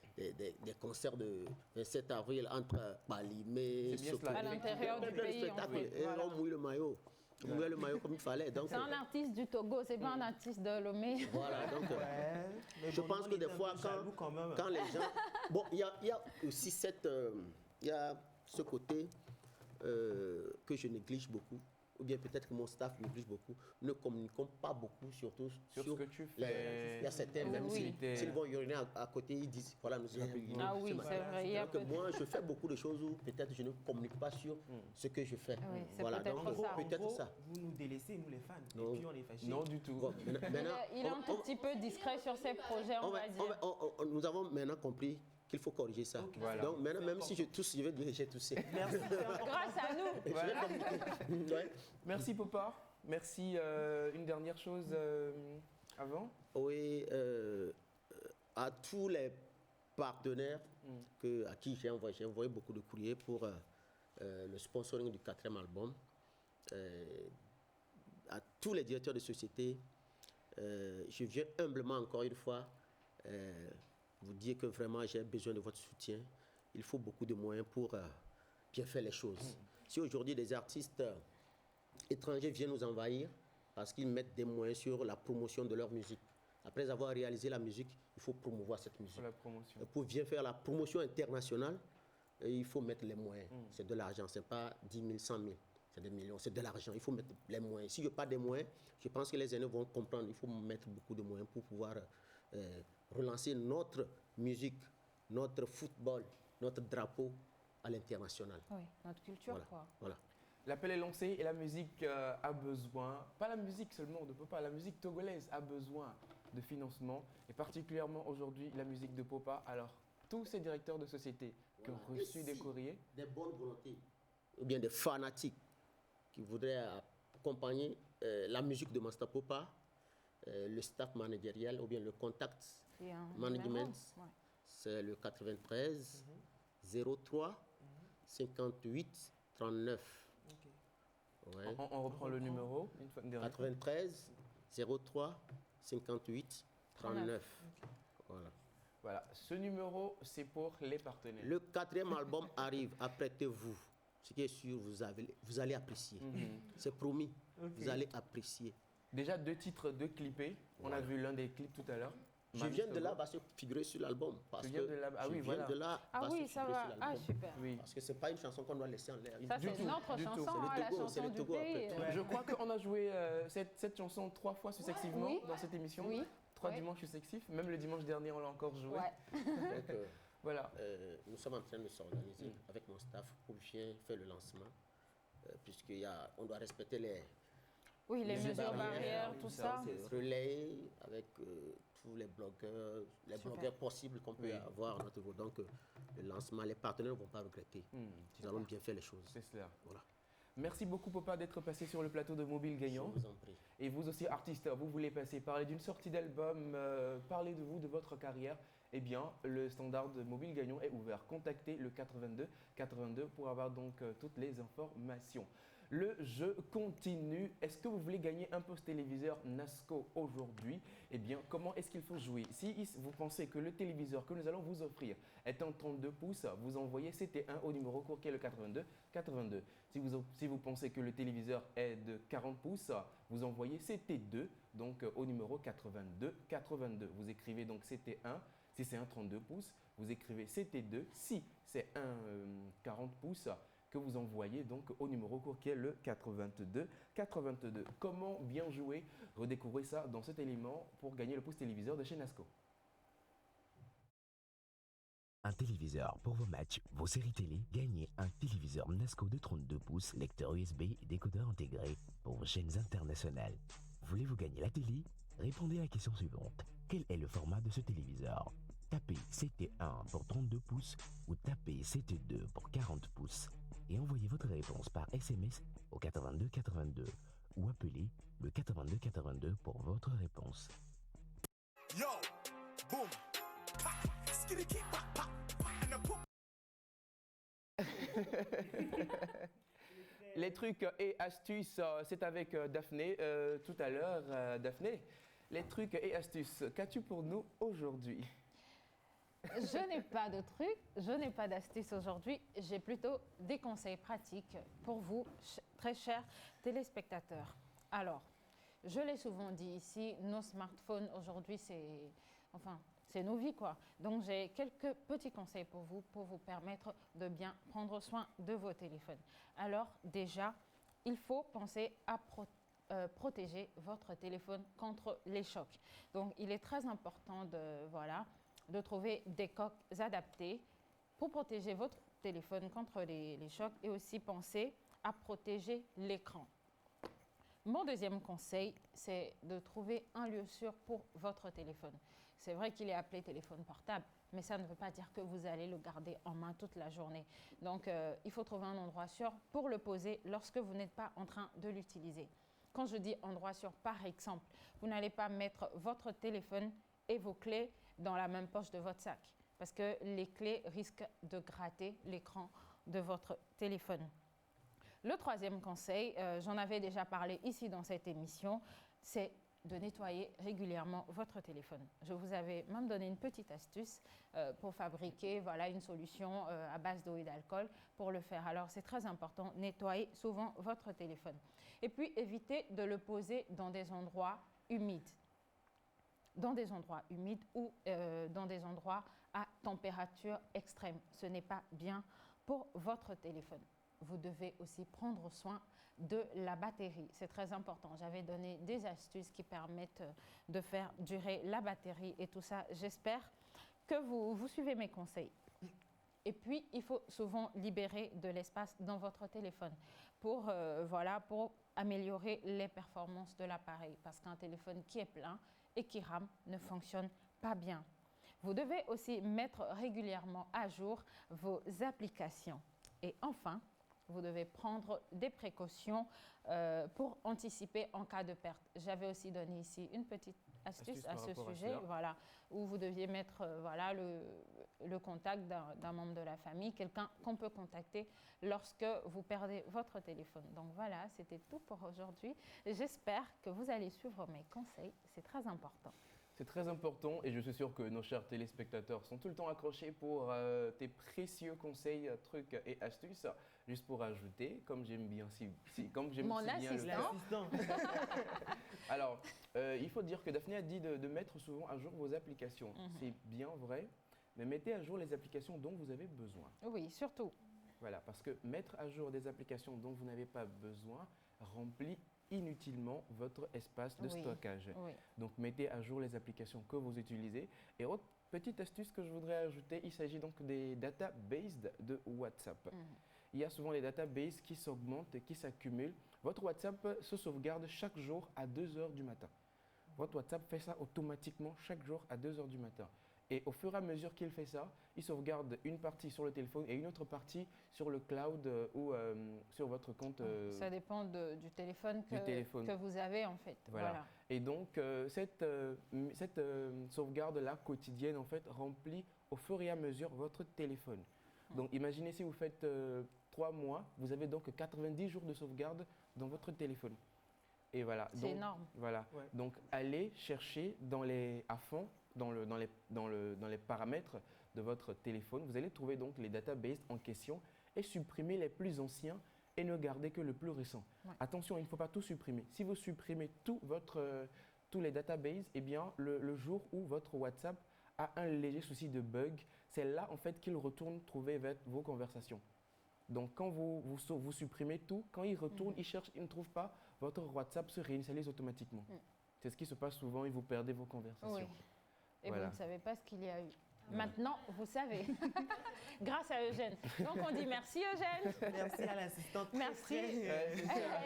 [SPEAKER 11] concerts de 27 avril entre Balimé,
[SPEAKER 3] à l'intérieur du pays.
[SPEAKER 11] Et on mouille le maillot. On mouille le maillot comme il fallait.
[SPEAKER 3] C'est un artiste du Togo, c'est pas un artiste de Lomé.
[SPEAKER 11] Voilà, donc je pense que des fois, quand les gens... Bon, il y a aussi il y a ce côté que je néglige beaucoup, ou bien peut-être que mon staff néglige beaucoup. Nous ne communiquons pas beaucoup, surtout sur
[SPEAKER 2] ce que tu fais.
[SPEAKER 11] Il y a certains, même s'ils vont uriner à côté, ils disent, voilà, nous sommes appelés.
[SPEAKER 3] Ah oui, c'est vrai.
[SPEAKER 11] Donc moi, je fais beaucoup de choses où peut-être je ne communique pas sur ce que je fais.
[SPEAKER 3] Oui,
[SPEAKER 11] voilà, donc peut-être ça.
[SPEAKER 5] Vous nous délaissez, nous les fans, et puis on est fâchés.
[SPEAKER 2] Non, du tout.
[SPEAKER 11] Bon, maintenant,
[SPEAKER 3] il est un tout petit peu discret sur ses projets, on va dire.
[SPEAKER 11] Nous avons maintenant compris qu'il faut corriger ça.
[SPEAKER 2] Voilà.
[SPEAKER 11] Donc maintenant, même si je tousse, je vais dire que j'ai toussé.
[SPEAKER 5] Merci.
[SPEAKER 3] Grâce à nous.
[SPEAKER 11] Voilà.
[SPEAKER 2] Merci Popa. Merci. Une dernière chose avant.
[SPEAKER 11] Oui, à tous les partenaires à qui j'ai envoyé beaucoup de courriers pour le sponsoring du 4e album. À tous les directeurs de société, je viens humblement encore une fois vous dire que vraiment j'ai besoin de votre soutien. Il faut beaucoup de moyens pour bien faire les choses. Si aujourd'hui des artistes étrangers viennent nous envahir parce qu'ils mettent des moyens sur la promotion de leur musique, après avoir réalisé la musique, il faut promouvoir cette musique.
[SPEAKER 2] Pour la promotion.
[SPEAKER 11] Pour bien faire la promotion internationale, il faut mettre les moyens. C'est de l'argent, ce n'est pas 10 000, 100 000. C'est des millions, c'est de l'argent. Il faut mettre les moyens. S'il n'y a pas de moyens, je pense que les aînés vont comprendre. Il faut mettre beaucoup de moyens pour pouvoir relancer notre musique, notre football, notre drapeau à l'international.
[SPEAKER 3] Oui, notre culture, quoi.
[SPEAKER 11] Voilà.
[SPEAKER 2] L'appel est lancé et la musique a besoin, pas la musique seulement de Popa, la musique togolaise a besoin de financement et particulièrement aujourd'hui la musique de Popa. Alors, tous ces directeurs de société qui ont reçu des courriers,
[SPEAKER 11] des bonnes volontés ou bien des fanatiques qui voudraient accompagner la musique de Master Popa, le staff managérial ou bien le contact management, c'est le 93 03 58 39. Ouais.
[SPEAKER 2] On reprend le numéro.
[SPEAKER 11] 93 03 58 39.
[SPEAKER 2] Voilà. Ce numéro, c'est pour les partenaires.
[SPEAKER 11] Le 4e album arrive, apprêtez-vous. Ce qui est sûr, vous allez apprécier. C'est promis, vous allez apprécier.
[SPEAKER 2] Déjà 2 titres, 2 clippés. On a vu l'un des clips tout à l'heure.
[SPEAKER 11] Je viens de là, va se figurer sur l'album.
[SPEAKER 2] Ah oui, voilà.
[SPEAKER 3] Ah oui, ça va. Ah, super.
[SPEAKER 11] Oui. Parce que ce n'est pas une chanson qu'on doit laisser en l'air.
[SPEAKER 3] Ça, c'est notre chanson, la chanson du pays.
[SPEAKER 2] Je crois qu'on a joué cette chanson 3 fois successivement dans cette émission.
[SPEAKER 3] Oui.
[SPEAKER 2] 3 dimanches successifs. Même le dimanche dernier, on l'a encore joué.
[SPEAKER 11] Donc,
[SPEAKER 2] voilà.
[SPEAKER 11] Nous sommes en train de s'organiser avec mon staff pour bien faire le lancement. Puisqu'on doit respecter les
[SPEAKER 3] mesures barrières, tout ça.
[SPEAKER 11] Relais avec tous les blogueurs possibles qu'on peut avoir à notre niveau. Donc, le lancement, les partenaires ne vont pas regretter. Nous allons bien faire les choses.
[SPEAKER 2] C'est cela.
[SPEAKER 11] Voilà.
[SPEAKER 2] Merci beaucoup, Popa, d'être passé sur le plateau de Mobile Gagnant.
[SPEAKER 11] Je vous en prie.
[SPEAKER 2] Et vous aussi, artistes, vous voulez passer, parler d'une sortie d'album, parler de vous, de votre carrière. Eh bien, le standard de Mobile Gagnant est ouvert. Contactez le 82 pour avoir donc toutes les informations. Le jeu continue. Est-ce que vous voulez gagner un poste téléviseur Nasco aujourd'hui? Eh bien, comment est-ce qu'il faut jouer? Si vous pensez que le téléviseur que nous allons vous offrir est en 32 pouces, vous envoyez CT1 au numéro court qui est le 82. Si vous pensez que le téléviseur est de 40 pouces, vous envoyez CT2 donc au numéro 82. Vous écrivez donc CT1. Si c'est un 32 pouces, vous écrivez CT2. Si c'est un 40 pouces, que vous envoyez donc au numéro court qui est le 82. Comment bien jouer? Redécouvrez ça dans cet élément pour gagner le poste téléviseur de chez Nasco.
[SPEAKER 7] Un téléviseur pour vos matchs, vos séries télé. Gagnez un téléviseur Nasco de 32 pouces, lecteur USB et décodeur intégré pour vos chaînes internationales. Voulez-vous gagner la télé? Répondez à la question suivante. Quel est le format de ce téléviseur? Tapez CT1 pour 32 pouces ou tapez CT2 pour 40 pouces et envoyez votre réponse par SMS au 82 82 ou appelez le 82 82 pour votre réponse.
[SPEAKER 8] Yo, boom, pa, skitty keep, pa, pa, pa, and a poop.
[SPEAKER 2] Les trucs et astuces, c'est avec Daphné tout à l'heure. Daphné, les trucs et astuces, qu'as-tu pour nous aujourd'hui?
[SPEAKER 3] Je n'ai pas de trucs, je n'ai pas d'astuces aujourd'hui. J'ai plutôt des conseils pratiques pour vous, très chers téléspectateurs. Alors, je l'ai souvent dit ici, nos smartphones aujourd'hui, c'est nos vies, quoi. Donc, j'ai quelques petits conseils pour vous permettre de bien prendre soin de vos téléphones. Alors, déjà, il faut penser à protéger votre téléphone contre les chocs. Donc, il est très important de trouver des coques adaptées pour protéger votre téléphone contre les chocs et aussi penser à protéger l'écran. Mon deuxième conseil, c'est de trouver un lieu sûr pour votre téléphone. C'est vrai qu'il est appelé téléphone portable, mais ça ne veut pas dire que vous allez le garder en main toute la journée. Donc, il faut trouver un endroit sûr pour le poser lorsque vous n'êtes pas en train de l'utiliser. Quand je dis endroit sûr, par exemple, vous n'allez pas mettre votre téléphone et vos clés dans la même poche de votre sac parce que les clés risquent de gratter l'écran de votre téléphone. Le troisième conseil, j'en avais déjà parlé ici dans cette émission, c'est de nettoyer régulièrement votre téléphone. Je vous avais même donné une petite astuce pour fabriquer une solution à base d'eau et d'alcool pour le faire. Alors, c'est très important, nettoyer souvent votre téléphone. Et puis, évitez de le poser dans des endroits humides. Dans des endroits humides ou dans des endroits à température extrême. Ce n'est pas bien pour votre téléphone. Vous devez aussi prendre soin de la batterie. C'est très important. J'avais donné des astuces qui permettent de faire durer la batterie et tout ça. J'espère que vous suivez mes conseils. Et puis, il faut souvent libérer de l'espace dans votre téléphone pour améliorer les performances de l'appareil. Parce qu'un téléphone qui est plein et qui rame ne fonctionne pas bien. Vous devez aussi mettre régulièrement à jour vos applications. Et enfin, vous devez prendre des précautions pour anticiper en cas de perte. J'avais aussi donné ici une petite astuce à ce sujet, où vous deviez mettre le contact d'un membre de la famille, quelqu'un qu'on peut contacter lorsque vous perdez votre téléphone. Donc voilà, c'était tout pour aujourd'hui. J'espère que vous allez suivre mes conseils, c'est très important.
[SPEAKER 2] C'est très important et je suis sûr que nos chers téléspectateurs sont tout le temps accrochés pour tes précieux conseils, trucs et astuces. Juste pour ajouter, comme j'aime bien
[SPEAKER 3] Mon assistant.
[SPEAKER 2] Alors, il faut dire que Daphné a dit de mettre souvent à jour vos applications. C'est bien vrai, mais mettez à jour les applications dont vous avez besoin.
[SPEAKER 3] Oui, surtout.
[SPEAKER 2] Voilà, parce que mettre à jour des applications dont vous n'avez pas besoin remplit inutilement votre espace de stockage.
[SPEAKER 3] Oui.
[SPEAKER 2] Donc, mettez à jour les applications que vous utilisez. Et autre petite astuce que je voudrais ajouter, il s'agit donc des databases de WhatsApp. Il y a souvent les databases qui s'augmentent et qui s'accumulent. Votre WhatsApp se sauvegarde chaque jour à 2 heures du matin. Votre WhatsApp fait ça automatiquement chaque jour à 2 heures du matin. Et au fur et à mesure qu'il fait ça, il sauvegarde une partie sur le téléphone et une autre partie sur le cloud ou sur votre compte.
[SPEAKER 3] Ça dépend du téléphone que vous avez en fait.
[SPEAKER 2] Voilà. Et donc, cette sauvegarde-là quotidienne en fait remplit au fur et à mesure votre téléphone. Donc, imaginez si vous faites 3 mois, vous avez donc 90 jours de sauvegarde dans votre téléphone. Et voilà.
[SPEAKER 3] C'est énorme.
[SPEAKER 2] Voilà. Ouais. Donc, allez chercher à fond dans les paramètres de votre téléphone. Vous allez trouver donc les databases en question et supprimer les plus anciens et ne garder que le plus récent. Ouais. Attention, il ne faut pas tout supprimer. Si vous supprimez tous les databases, eh bien, le jour où votre WhatsApp a un léger souci de bug, c'est là en fait qu'il retourne trouver vos conversations. Donc, quand vous supprimez tout, quand il retourne, il cherche, il ne trouve pas, votre WhatsApp se réinitialise automatiquement. C'est ce qui se passe souvent et vous perdez vos conversations.
[SPEAKER 3] Oui. Et vous ne savez pas ce qu'il y a eu. Maintenant, vous savez. Grâce à Eugène. Donc, on dit merci, Eugène.
[SPEAKER 5] Merci à l'assistante.
[SPEAKER 3] Merci.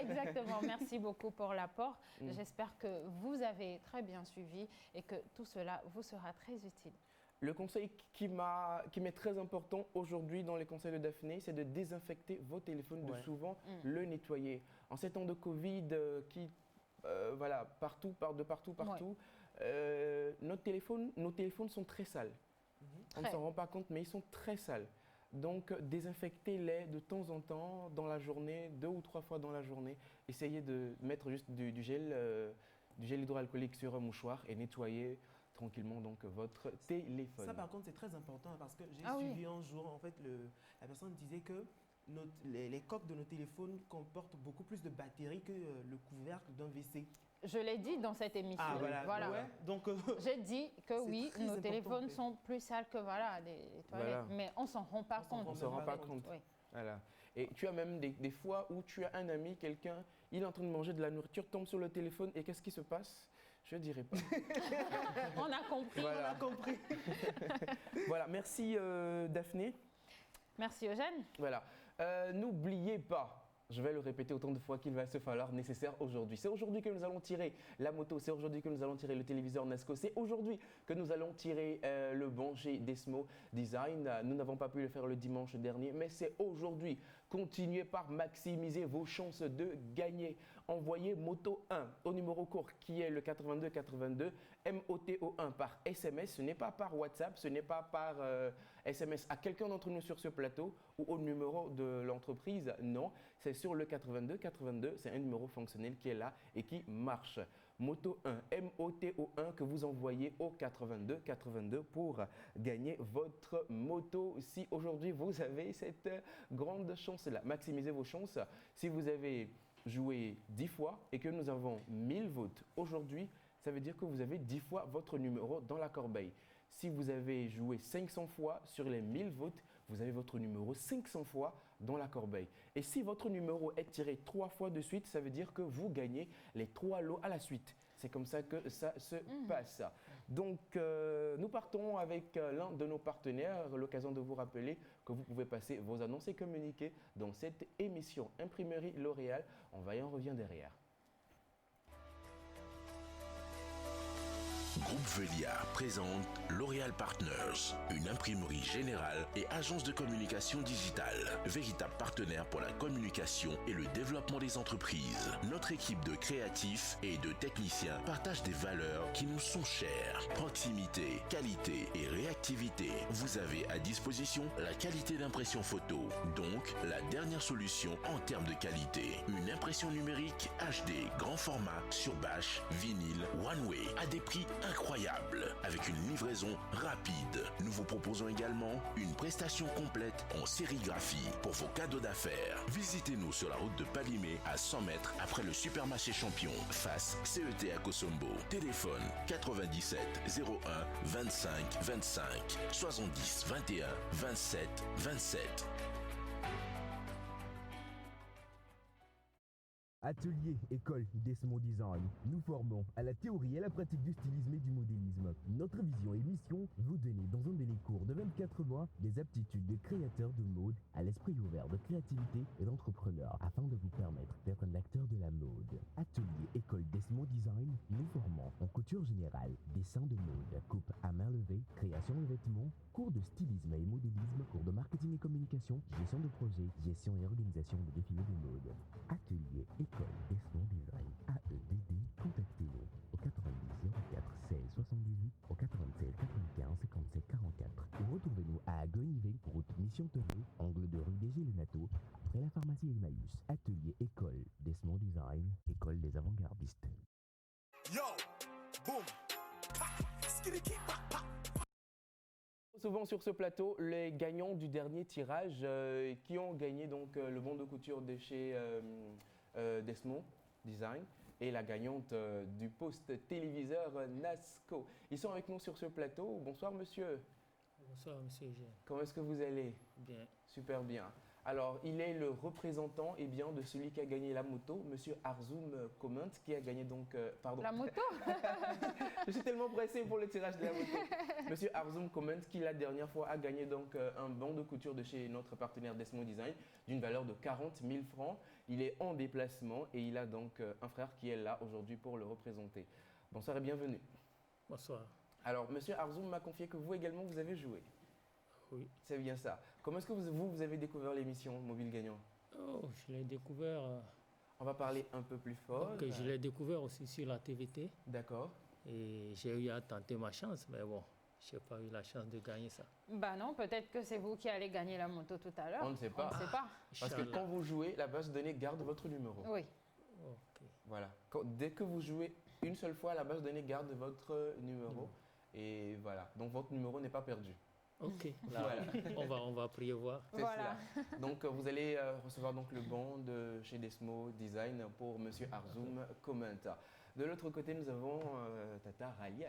[SPEAKER 3] Exactement. Merci beaucoup pour l'apport. J'espère que vous avez très bien suivi et que tout cela vous sera très utile.
[SPEAKER 2] Le conseil qui m'est très important aujourd'hui dans les conseils de Daphné, c'est de désinfecter vos téléphones, de souvent le nettoyer. En ces temps de Covid, partout, nos téléphones sont très sales. On ne s'en rend pas compte, mais ils sont très sales. Donc, désinfectez-les de temps en temps dans la journée, 2 ou 3 fois dans la journée. Essayez de mettre juste du gel hydroalcoolique sur un mouchoir et nettoyer tranquillement donc votre téléphone.
[SPEAKER 5] Ça par contre c'est très important parce que j'ai suivi un jour en fait la personne disait que les coques de nos téléphones comportent beaucoup plus de batteries que le couvercle d'un WC.
[SPEAKER 3] Je l'ai dit dans cette émission.
[SPEAKER 5] Ah voilà. Ouais. Donc
[SPEAKER 3] j'ai dit que oui, nos téléphones sont plus sales que les toilettes, mais on s'en rend pas compte.
[SPEAKER 2] On s'en rend pas compte. Oui. Voilà. Et tu as même des fois où tu as un ami, quelqu'un, il est en train de manger de la nourriture, tombe sur le téléphone et qu'est-ce qui se passe? Je ne dirai pas.
[SPEAKER 3] On a compris.
[SPEAKER 5] Voilà. On a compris.
[SPEAKER 2] Voilà, merci Daphné.
[SPEAKER 3] Merci Eugène.
[SPEAKER 2] Voilà. N'oubliez pas, je vais le répéter autant de fois qu'il va se falloir nécessaire aujourd'hui. C'est aujourd'hui que nous allons tirer la moto, c'est aujourd'hui que nous allons tirer le téléviseur Nasco, c'est aujourd'hui que nous allons tirer le bon chez Desmo Design. Nous n'avons pas pu le faire le dimanche dernier, mais c'est aujourd'hui. Continuez par maximiser vos chances de gagner. Envoyez Moto 1 au numéro court qui est le 8282 MOTO1 par SMS. Ce n'est pas par WhatsApp, ce n'est pas par SMS à quelqu'un d'entre nous sur ce plateau ou au numéro de l'entreprise. Non, c'est sur le 8282. C'est un numéro fonctionnel qui est là et qui marche. Moto 1, MOTO1 que vous envoyez au 8282 pour gagner votre moto. Si aujourd'hui vous avez cette grande chance-là, maximisez vos chances. Si vous avez joué 10 fois et que nous avons 1000 votes aujourd'hui, ça veut dire que vous avez 10 fois votre numéro dans la corbeille. Si vous avez joué 500 fois sur les 1000 votes, vous avez votre numéro 500 fois dans la corbeille. Et si votre numéro est tiré 3 fois de suite, ça veut dire que vous gagnez les 3 lots à la suite. C'est comme ça que ça se passe. Donc, nous partons avec l'un de nos partenaires, l'occasion de vous rappeler que vous pouvez passer vos annonces et communiquer dans cette émission Imprimerie L'Oréal. On va y en revient derrière.
[SPEAKER 12] Groupe Velia présente L'Oréal Partners, une imprimerie générale et agence de communication digitale, véritable partenaire pour la communication et le développement des entreprises. Notre équipe de créatifs et de techniciens partage des valeurs qui nous sont chères. Proximité, qualité et réactivité. Vous avez à disposition la qualité d'impression photo, donc la dernière solution en termes de qualité. Une impression numérique HD, grand format, sur bâche, vinyle, one way, à des prix incroyable, avec une livraison rapide. Nous vous proposons également une prestation complète en sérigraphie pour vos cadeaux d'affaires. Visitez-nous sur la route de Palimé à 100 mètres après le supermarché Champion, face CET à Kosombo. Téléphone 97 01 25 25 70 21 27 27.
[SPEAKER 13] Atelier, école, Desmo Design. Nous formons à la théorie et à la pratique du stylisme et du modélisme. Notre vision et mission, vous donner dans un délai court de 24 mois des aptitudes de créateur de mode à l'esprit ouvert de créativité et d'entrepreneur afin de vous permettre d'être un acteur de la mode. Atelier, école Desmo Design. Nous formons en couture générale, dessin de mode, coupe à main levée, création de vêtements, cours de stylisme et modélisme, cours de marketing et communication, gestion de projet, gestion et organisation de défilés de mode. Atelier, école, Desmo Design, AEDD, contactez-nous au 90 04 16 78, au 96 95 57 44. Ou retrouvez-nous à Guenivé, route Mission Tenue, angle de rue des Gélénato, après la pharmacie Emmaüs. Atelier, école, Desmo Design, école des avant-gardistes.
[SPEAKER 8] Yo, boom, pa, skitty keep, pa, pa.
[SPEAKER 2] Souvent sur ce plateau, les gagnants du dernier tirage qui ont gagné donc le bon de couture de chez Desmo Design et la gagnante du poste téléviseur Nasco. Ils sont avec nous sur ce plateau. Bonsoir monsieur.
[SPEAKER 14] Bonsoir monsieur Eugène.
[SPEAKER 2] Comment est-ce que vous allez?
[SPEAKER 14] Bien.
[SPEAKER 2] Super bien. Alors, il est le représentant eh bien, de celui qui a gagné la moto, Monsieur Arzoum Comment, qui a gagné donc... pardon.
[SPEAKER 3] La moto.
[SPEAKER 2] Je suis tellement pressé pour le tirage de la moto. Monsieur Arzoum Comment, qui la dernière fois a gagné donc un banc de couture de chez notre partenaire Desmo Design d'une valeur de 40 000 francs. Il est en déplacement et il a donc un frère qui est là aujourd'hui pour le représenter. Bonsoir et bienvenue.
[SPEAKER 14] Bonsoir.
[SPEAKER 2] Alors, Monsieur Arzoum m'a confié que vous également, vous avez joué.
[SPEAKER 14] Oui.
[SPEAKER 2] C'est bien ça. Comment est-ce que vous avez découvert l'émission Mobile Gagnant?
[SPEAKER 14] Oh, je l'ai découvert.
[SPEAKER 2] On va parler un peu plus fort.
[SPEAKER 14] Okay, je l'ai découvert aussi sur la TVT.
[SPEAKER 2] D'accord.
[SPEAKER 14] Et j'ai eu à tenter ma chance, mais bon, je n'ai pas eu la chance de gagner ça.
[SPEAKER 3] Bah non, peut-être que c'est vous qui allez gagner la moto tout à l'heure.
[SPEAKER 2] On ne sait pas.
[SPEAKER 3] On ne sait pas.
[SPEAKER 2] Parce que quand vous jouez, la base de données garde votre numéro.
[SPEAKER 3] Oui.
[SPEAKER 14] Okay.
[SPEAKER 2] Voilà. Dès que vous jouez une seule fois, la base de données garde votre numéro. Et voilà. Donc votre numéro n'est pas perdu.
[SPEAKER 14] Ok, là, voilà. on va prévoir.
[SPEAKER 3] Voilà.
[SPEAKER 2] Cela. Donc vous allez recevoir donc le banc de chez Desmo Design pour Monsieur Arzoum Comment. De l'autre côté, nous avons Tata Raliat.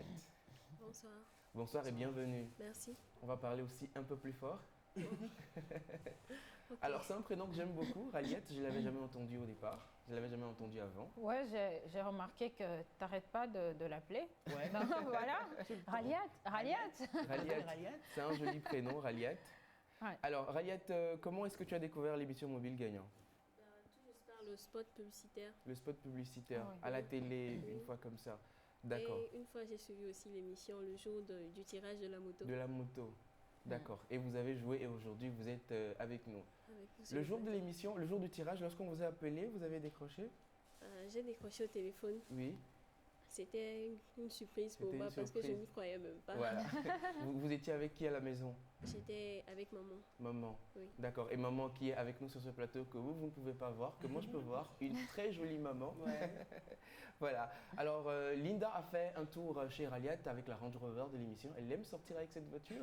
[SPEAKER 15] Bonsoir.
[SPEAKER 2] Bonsoir et bienvenue.
[SPEAKER 15] Merci.
[SPEAKER 2] On va parler aussi un peu plus fort.
[SPEAKER 15] Okay.
[SPEAKER 2] Alors c'est un prénom que j'aime beaucoup, Raliat. Je ne l'avais jamais entendu au départ. Je ne l'avais jamais entendu avant.
[SPEAKER 3] Ouais, j'ai remarqué que tu n'arrêtes pas de l'appeler.
[SPEAKER 2] Ouais.
[SPEAKER 3] Donc, voilà. Raliat.
[SPEAKER 2] C'est un joli prénom, Raliat.
[SPEAKER 3] Ouais.
[SPEAKER 2] Alors, Raliat, comment est-ce que tu as découvert l'émission Mobile Gagnant?
[SPEAKER 15] Tout juste par le spot publicitaire.
[SPEAKER 2] Le spot publicitaire,
[SPEAKER 3] Ah oui.
[SPEAKER 2] à la télé, une fois comme ça. D'accord.
[SPEAKER 15] Et une fois, j'ai suivi aussi l'émission le jour du tirage de la moto.
[SPEAKER 2] De la moto. D'accord. Et vous avez joué et aujourd'hui, vous êtes avec nous. Le jour de l'émission, le jour du tirage, lorsqu'on vous a appelé, vous avez décroché?
[SPEAKER 15] J'ai décroché au téléphone.
[SPEAKER 2] Oui.
[SPEAKER 15] C'était une surprise pour moi parce que je n'y croyais même pas.
[SPEAKER 2] Voilà. vous étiez avec qui à la maison?
[SPEAKER 15] J'étais avec maman.
[SPEAKER 2] Maman.
[SPEAKER 15] Oui.
[SPEAKER 2] D'accord. Et maman qui est avec nous sur ce plateau que vous ne pouvez pas voir, que moi je peux voir. Une très jolie maman.
[SPEAKER 5] Ouais.
[SPEAKER 2] Voilà. Alors, Linda a fait un tour chez Raliat avec la Range Rover de l'émission. Elle aime sortir avec cette voiture.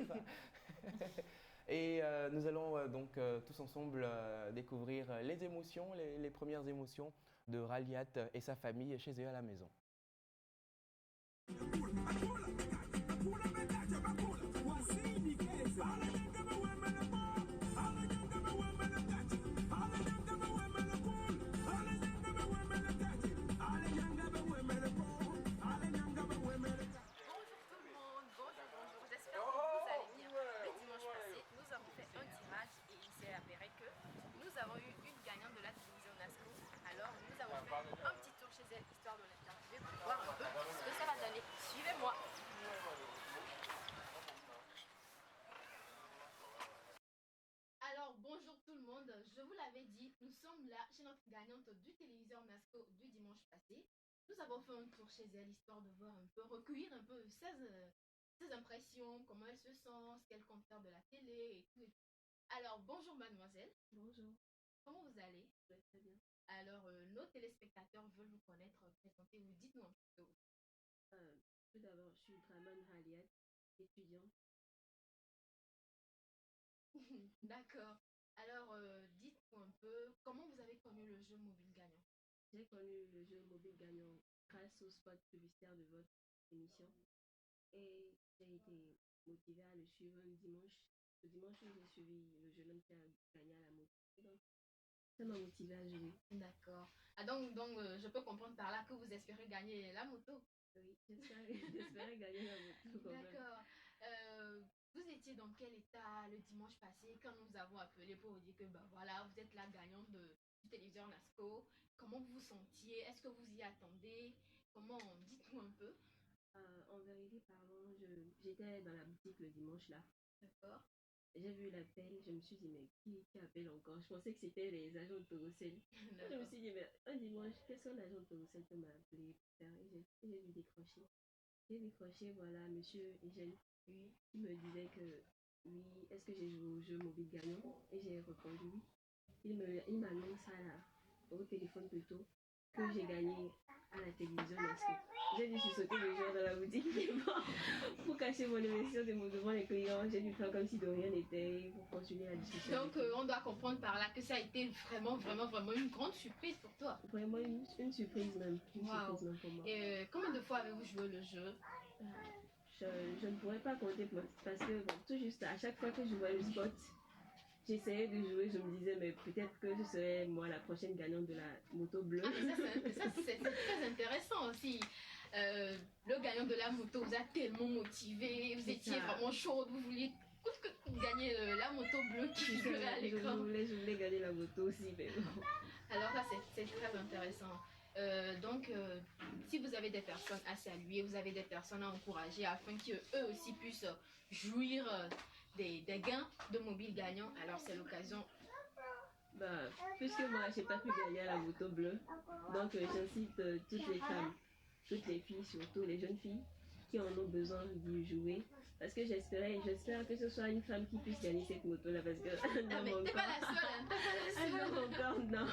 [SPEAKER 2] Et nous allons donc tous ensemble découvrir les émotions, les premières émotions de Raliat et sa famille chez eux à la maison.
[SPEAKER 4] Je vous l'avais dit, nous sommes là chez notre gagnante du téléviseur NASCO du dimanche passé. Nous avons fait un tour chez elle, histoire de voir un peu, recueillir un peu ses impressions, comment elle se sent, ce qu'elle compte faire de la télé et tout et tout. Alors, bonjour mademoiselle.
[SPEAKER 15] Bonjour.
[SPEAKER 4] Comment vous allez?
[SPEAKER 15] Très bien.
[SPEAKER 4] Alors, nos téléspectateurs veulent vous connaître, présentez-vous, dites-nous un peu.
[SPEAKER 15] Tout d'abord, je suis Draman Raliat, étudiante.
[SPEAKER 4] D'accord. Alors, dites-nous un peu, comment vous avez connu le jeu mobile gagnant?
[SPEAKER 15] J'ai connu le jeu mobile gagnant grâce au spot publicitaire de votre émission. Et j'ai été motivée à le suivre un dimanche. Le dimanche où j'ai suivi le jeune homme qui a gagné à la moto. Donc, ça m'a motivée à jouer.
[SPEAKER 4] D'accord. Ah, donc je peux comprendre par là que vous espérez gagner la moto?
[SPEAKER 15] Oui, j'espérais gagner la moto.
[SPEAKER 4] D'accord. Vous étiez dans quel état le dimanche passé quand nous avons appelé pour vous dire que bah, voilà, vous êtes la gagnante du téléviseur NASCO? Comment vous vous sentiez? Est-ce que vous y attendez? Comment? Dites-nous un peu.
[SPEAKER 15] En vérité parlant, j'étais dans la boutique le dimanche là.
[SPEAKER 4] D'accord.
[SPEAKER 15] J'ai vu l'appel, je me suis dit mais qui appelle encore? Je pensais que c'était les agents de Torocel. Je me suis dit mais un dimanche, qu'est-ce qu'un agent de Torocel peut m'appeler pour faire? J'ai dû décrocher. J'ai décroché, voilà, monsieur Eugène. Oui, il me disait que oui, est-ce que j'ai joué au jeu mobile gagnant? Et j'ai répondu oui. Il m'annonce ça là, au téléphone plutôt, que j'ai gagné à la télévision NASCO. J'ai dû sauter le jour dans la boutique pour cacher mon émission devant les clients. J'ai dû faire comme si de rien n'était pour continuer la discussion.
[SPEAKER 4] Donc on doit comprendre par là que ça a été vraiment une grande surprise pour toi.
[SPEAKER 15] Vraiment une surprise même.
[SPEAKER 4] Wow.
[SPEAKER 15] Surprise même pour moi.
[SPEAKER 4] Et combien de fois avez-vous joué le jeu?
[SPEAKER 15] Je ne pourrais pas compter parce que bon, tout juste à chaque fois que je vois le spot, j'essayais de jouer, je me disais, mais peut-être que je serais moi la prochaine gagnante de la moto bleue.
[SPEAKER 4] Ah, mais ça c'est très intéressant aussi. Le gagnant de la moto vous a tellement motivé, vous étiez vraiment chaude, vous vouliez gagner la moto bleue qui figurait à l'écran.
[SPEAKER 15] Je voulais gagner la moto aussi, mais bon.
[SPEAKER 4] Alors là, c'est très intéressant. Donc, si vous avez des personnes à saluer, vous avez des personnes à encourager afin qu'eux aussi puissent jouir des gains de mobile gagnant, alors c'est l'occasion.
[SPEAKER 15] Bah, puisque moi, j'ai pas pu gagner à la moto bleue, donc j'incite toutes les femmes, toutes les filles, surtout les jeunes filles, qui en ont besoin d'y jouer. Parce que j'espère que ce soit une femme qui puisse gagner cette moto-là, parce que
[SPEAKER 4] mais t'es pas la seule, hein, t'es pas la seule.
[SPEAKER 15] Encore, non.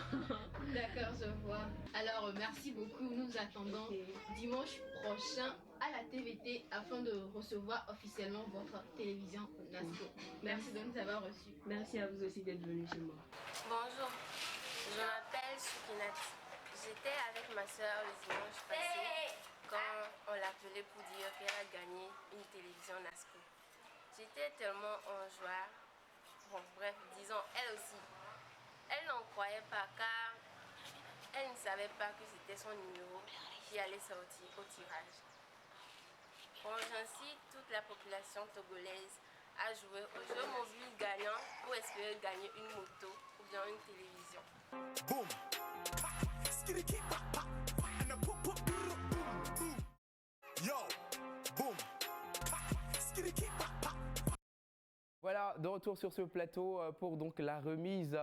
[SPEAKER 4] D'accord, je vois. Alors, merci beaucoup. Nous attendons dimanche prochain à la TVT afin de recevoir officiellement votre télévision NASCO. Merci de nous avoir reçus.
[SPEAKER 15] Merci à vous aussi d'être venus chez moi.
[SPEAKER 16] Bonjour, je m'appelle Sukinat. J'étais avec ma soeur le dimanche passé quand on l'appelait pour dire qu'elle a gagné une télévision NASCO. J'étais tellement en joie. Bon, bref, disons, elle aussi. Elle n'en croyait pas car elle ne savait pas que c'était son numéro qui allait sortir au tirage. Bon, j'incite toute la population togolaise à jouer au jeu mobile gagnant pour espérer gagner une moto ou bien une télévision.
[SPEAKER 8] Boom. Yo. Boom.
[SPEAKER 2] Voilà, de retour sur ce plateau pour donc la remise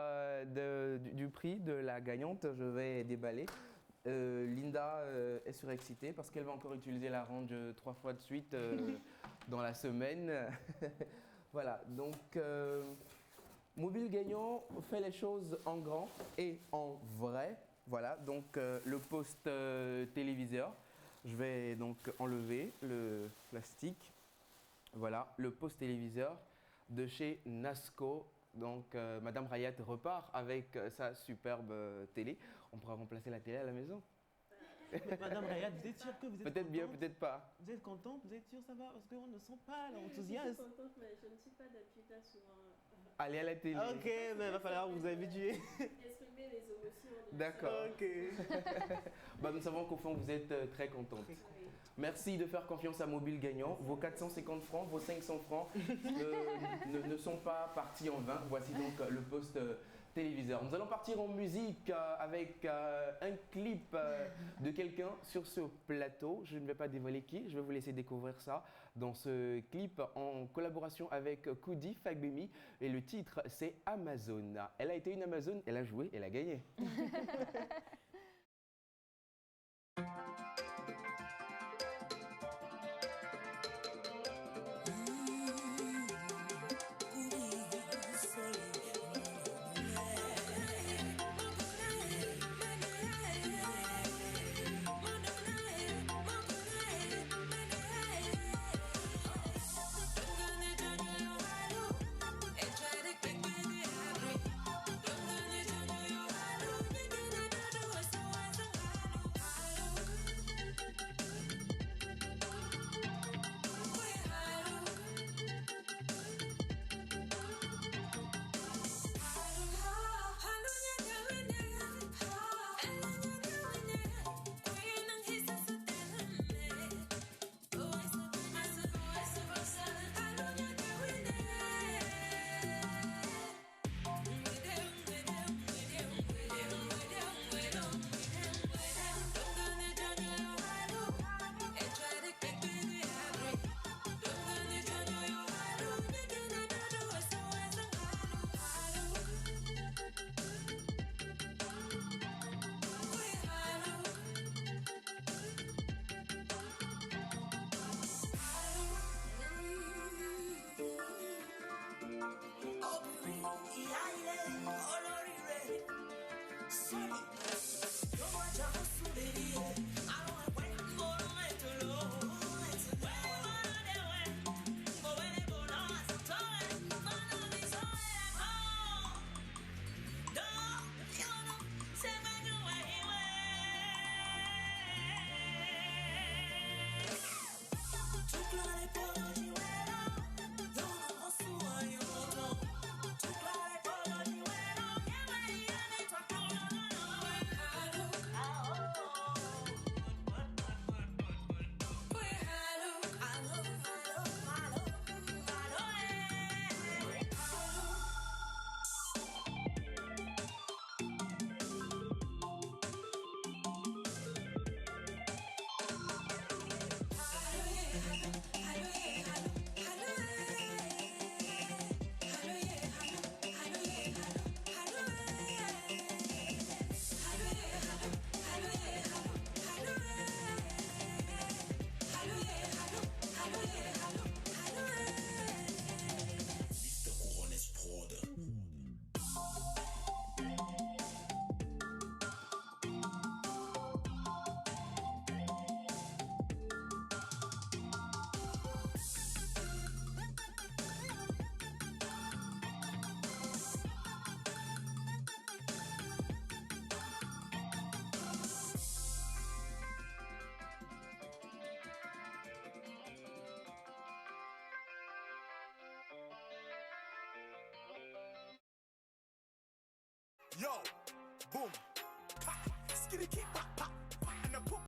[SPEAKER 2] du prix de la gagnante. Je vais déballer. Linda est surexcitée parce qu'elle va encore utiliser la range 3 fois de suite dans la semaine. Voilà, donc Mobile Gagnant fait les choses en grand et en vrai. Voilà, donc le poste téléviseur. Je vais donc enlever le plastique. Voilà, le poste téléviseur de chez NASCO. Donc Madame Rayat repart avec sa superbe télé. On pourra remplacer la télé à la maison.
[SPEAKER 5] Madame Rayat, vous êtes sûre que vous êtes
[SPEAKER 2] peut-être bien, peut-être pas.
[SPEAKER 5] Vous êtes contente? Vous êtes sûre ça va? Parce qu'on ne sent pas l'enthousiasme.
[SPEAKER 15] Je suis contente, mais je ne suis pas d'habitude à souvent...
[SPEAKER 2] Aller à la télé.
[SPEAKER 5] Ok, mais il va falloir vous habituer.
[SPEAKER 15] Exprimer les émotions.
[SPEAKER 2] D'accord.
[SPEAKER 5] Ok.
[SPEAKER 2] Bah, nous savons qu'au fond, vous êtes très contente. Merci de faire confiance à Mobile Gagnant. Vos 450 francs, vos 500 francs ne sont pas partis en vain. Voici donc le poste téléviseur. Nous allons partir en musique avec un clip de quelqu'un sur ce plateau. Je ne vais pas dévoiler qui, je vais vous laisser découvrir ça dans ce clip en collaboration avec Kudi Fagbemi. Et le titre, c'est Amazon. Elle a été une Amazon, elle a joué, elle a gagné.
[SPEAKER 10] Tukla
[SPEAKER 8] Yo, boom. Ha, skitty keep pop, pop, pop, and the poop.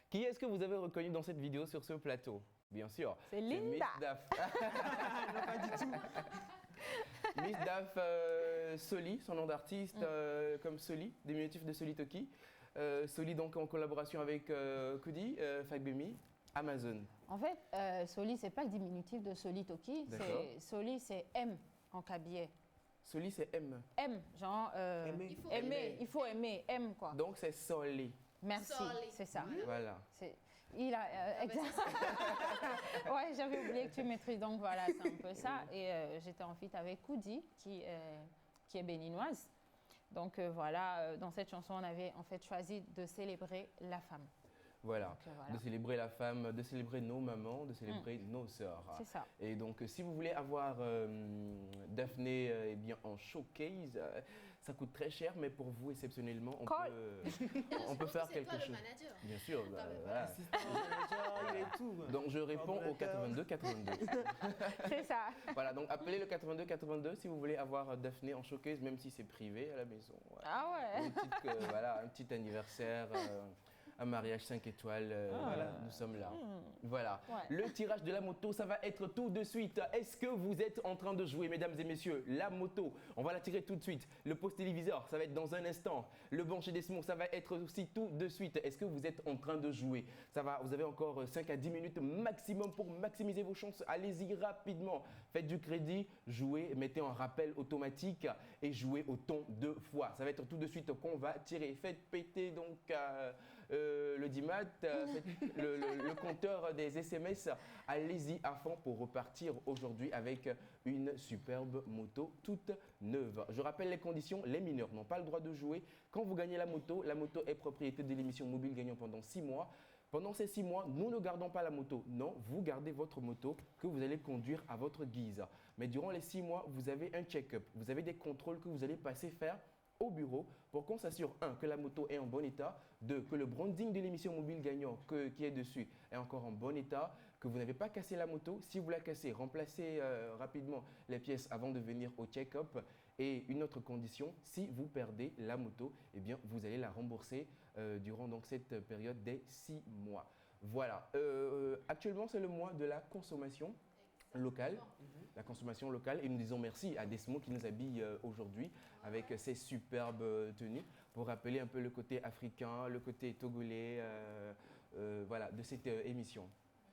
[SPEAKER 2] Qui est-ce que vous avez reconnu dans cette vidéo sur ce plateau? Bien sûr.
[SPEAKER 3] C'est Linda.
[SPEAKER 2] Miss Daf.
[SPEAKER 5] Non, pas du tout.
[SPEAKER 2] Miss Daf Soli, son nom d'artiste comme Soli, diminutif de Soli Toki. Soli donc en collaboration avec Kudi, Fagbemi, Amazon.
[SPEAKER 3] En fait, Soli, c'est pas le diminutif de Soli Toki. Soli, c'est M en cabiais.
[SPEAKER 2] Soli, c'est M.
[SPEAKER 3] M, genre aimer. Il faut aimer, M quoi.
[SPEAKER 2] Donc c'est Soli.
[SPEAKER 3] Merci, c'est ça.
[SPEAKER 2] Voilà.
[SPEAKER 3] Il a exact. Ouais, j'avais oublié que tu maîtrises, donc voilà, c'est un peu ça. Et j'étais en feat avec Kudi, qui est béninoise. Donc voilà, dans cette chanson, on avait en fait choisi de célébrer la femme.
[SPEAKER 2] Voilà. De célébrer la femme, de célébrer nos mamans, de célébrer nos sœurs.
[SPEAKER 3] C'est ça.
[SPEAKER 2] Et donc, si vous voulez avoir Daphné eh bien, en showcase, ça coûte très cher, mais pour vous, exceptionnellement, on peut faire quelque chose.
[SPEAKER 4] Manager.
[SPEAKER 2] Bien sûr. Voilà.
[SPEAKER 5] Et tout.
[SPEAKER 2] Donc, je réponds au 82-82.
[SPEAKER 3] C'est ça.
[SPEAKER 2] Voilà, donc appelez le 82-82 si vous voulez avoir Daphné en showcase, même si c'est privé à la maison. Voilà.
[SPEAKER 3] Ah ouais.
[SPEAKER 2] Voilà, un petit anniversaire. Un mariage 5 étoiles, voilà, nous sommes là. Voilà. Ouais. Le tirage de la moto, ça va être tout de suite. Est-ce que vous êtes en train de jouer, mesdames et messieurs? La moto, on va la tirer tout de suite. Le poste téléviseur, ça va être dans un instant. Le bancher Desmond, ça va être aussi tout de suite. Est-ce que vous êtes en train de jouer? Ça va, vous avez encore 5 à 10 minutes maximum pour maximiser vos chances. Allez-y rapidement. Faites du crédit, jouez, mettez en rappel automatique et jouez autant de fois. Ça va être tout de suite qu'on va tirer. Faites péter donc le DIMAT, le compteur des SMS. Allez-y à fond pour repartir aujourd'hui avec une superbe moto toute neuve. Je rappelle les conditions, les mineurs n'ont pas le droit de jouer. Quand vous gagnez la moto est propriété de l'émission Mobile Gagnant pendant 6 mois. Pendant ces 6 mois, nous ne gardons pas la moto. Non, vous gardez votre moto que vous allez conduire à votre guise. Mais durant les 6 mois, vous avez un check-up. Vous avez des contrôles que vous allez passer faire au bureau pour qu'on s'assure, 1, que la moto est en bon état, 2, que le branding de l'émission Mobile Gagnant qui est dessus est encore en bon état, que vous n'avez pas cassé la moto. Si vous la cassez, remplacez rapidement les pièces avant de venir au check-up. Et une autre condition, si vous perdez la moto, eh bien, vous allez la rembourser durant donc, cette période des 6 mois. Voilà. Actuellement, c'est le mois de la consommation locale. La consommation locale, et nous disons merci à Desmond qui nous habille aujourd'hui avec ses superbes tenues pour rappeler un peu le côté africain, le côté togolais voilà, de cette émission.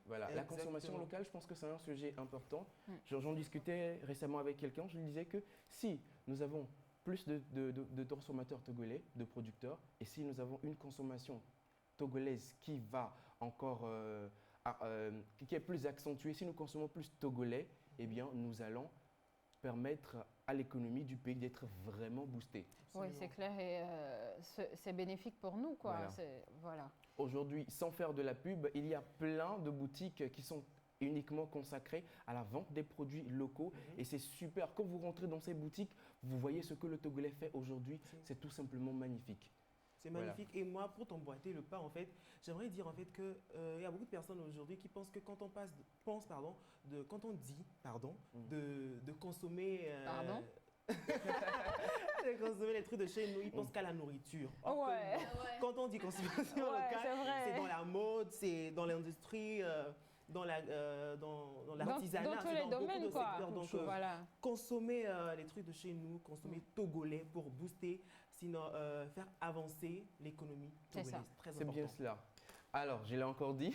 [SPEAKER 2] Voilà. La consommation locale, je pense que c'est un sujet important. J'en discutais récemment avec quelqu'un, je lui disais que si nous avons plus de consommateurs togolais, de producteurs, et si nous avons une consommation togolaise qui va encore, qui est plus accentuée, si nous consommons plus togolais, eh bien, nous allons permettre à l'économie du pays d'être vraiment boostée.
[SPEAKER 3] Oui, c'est clair et c'est bénéfique pour nous, quoi. Voilà.
[SPEAKER 2] Aujourd'hui, sans faire de la pub, il y a plein de boutiques qui sont uniquement consacrées à la vente des produits locaux et c'est super. Quand vous rentrez dans ces boutiques, vous voyez ce que le Togolais fait aujourd'hui, c'est tout simplement magnifique.
[SPEAKER 5] C'est magnifique. Voilà. Et moi, pour t'emboîter le pas, en fait, j'aimerais dire en fait que y a beaucoup de personnes aujourd'hui qui pensent que quand on dit de consommer de consommer les trucs de chez nous, ils pensent qu'à la nourriture. Quand on dit consommation locale, c'est dans la mode, c'est dans l'industrie, dans l'artisanat,
[SPEAKER 3] dans tous les domaines,
[SPEAKER 5] beaucoup de secteurs.
[SPEAKER 3] Donc,
[SPEAKER 5] consommer les trucs de chez nous, consommer togolais pour booster, sinon faire avancer l'économie togolaise. Très important.
[SPEAKER 2] C'est bien cela. Alors, je l'ai encore dit,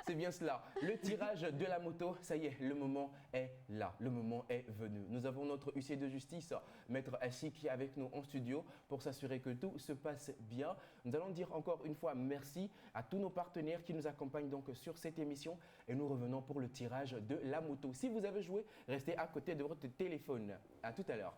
[SPEAKER 2] c'est bien cela. Le tirage de la moto, ça y est, le moment est là, le moment est venu. Nous avons notre huissier de justice, Maître Hachi, qui est avec nous en studio pour s'assurer que tout se passe bien. Nous allons dire encore une fois merci à tous nos partenaires qui nous accompagnent donc sur cette émission et nous revenons pour le tirage de la moto. Si vous avez joué, restez à côté de votre téléphone. À tout à l'heure.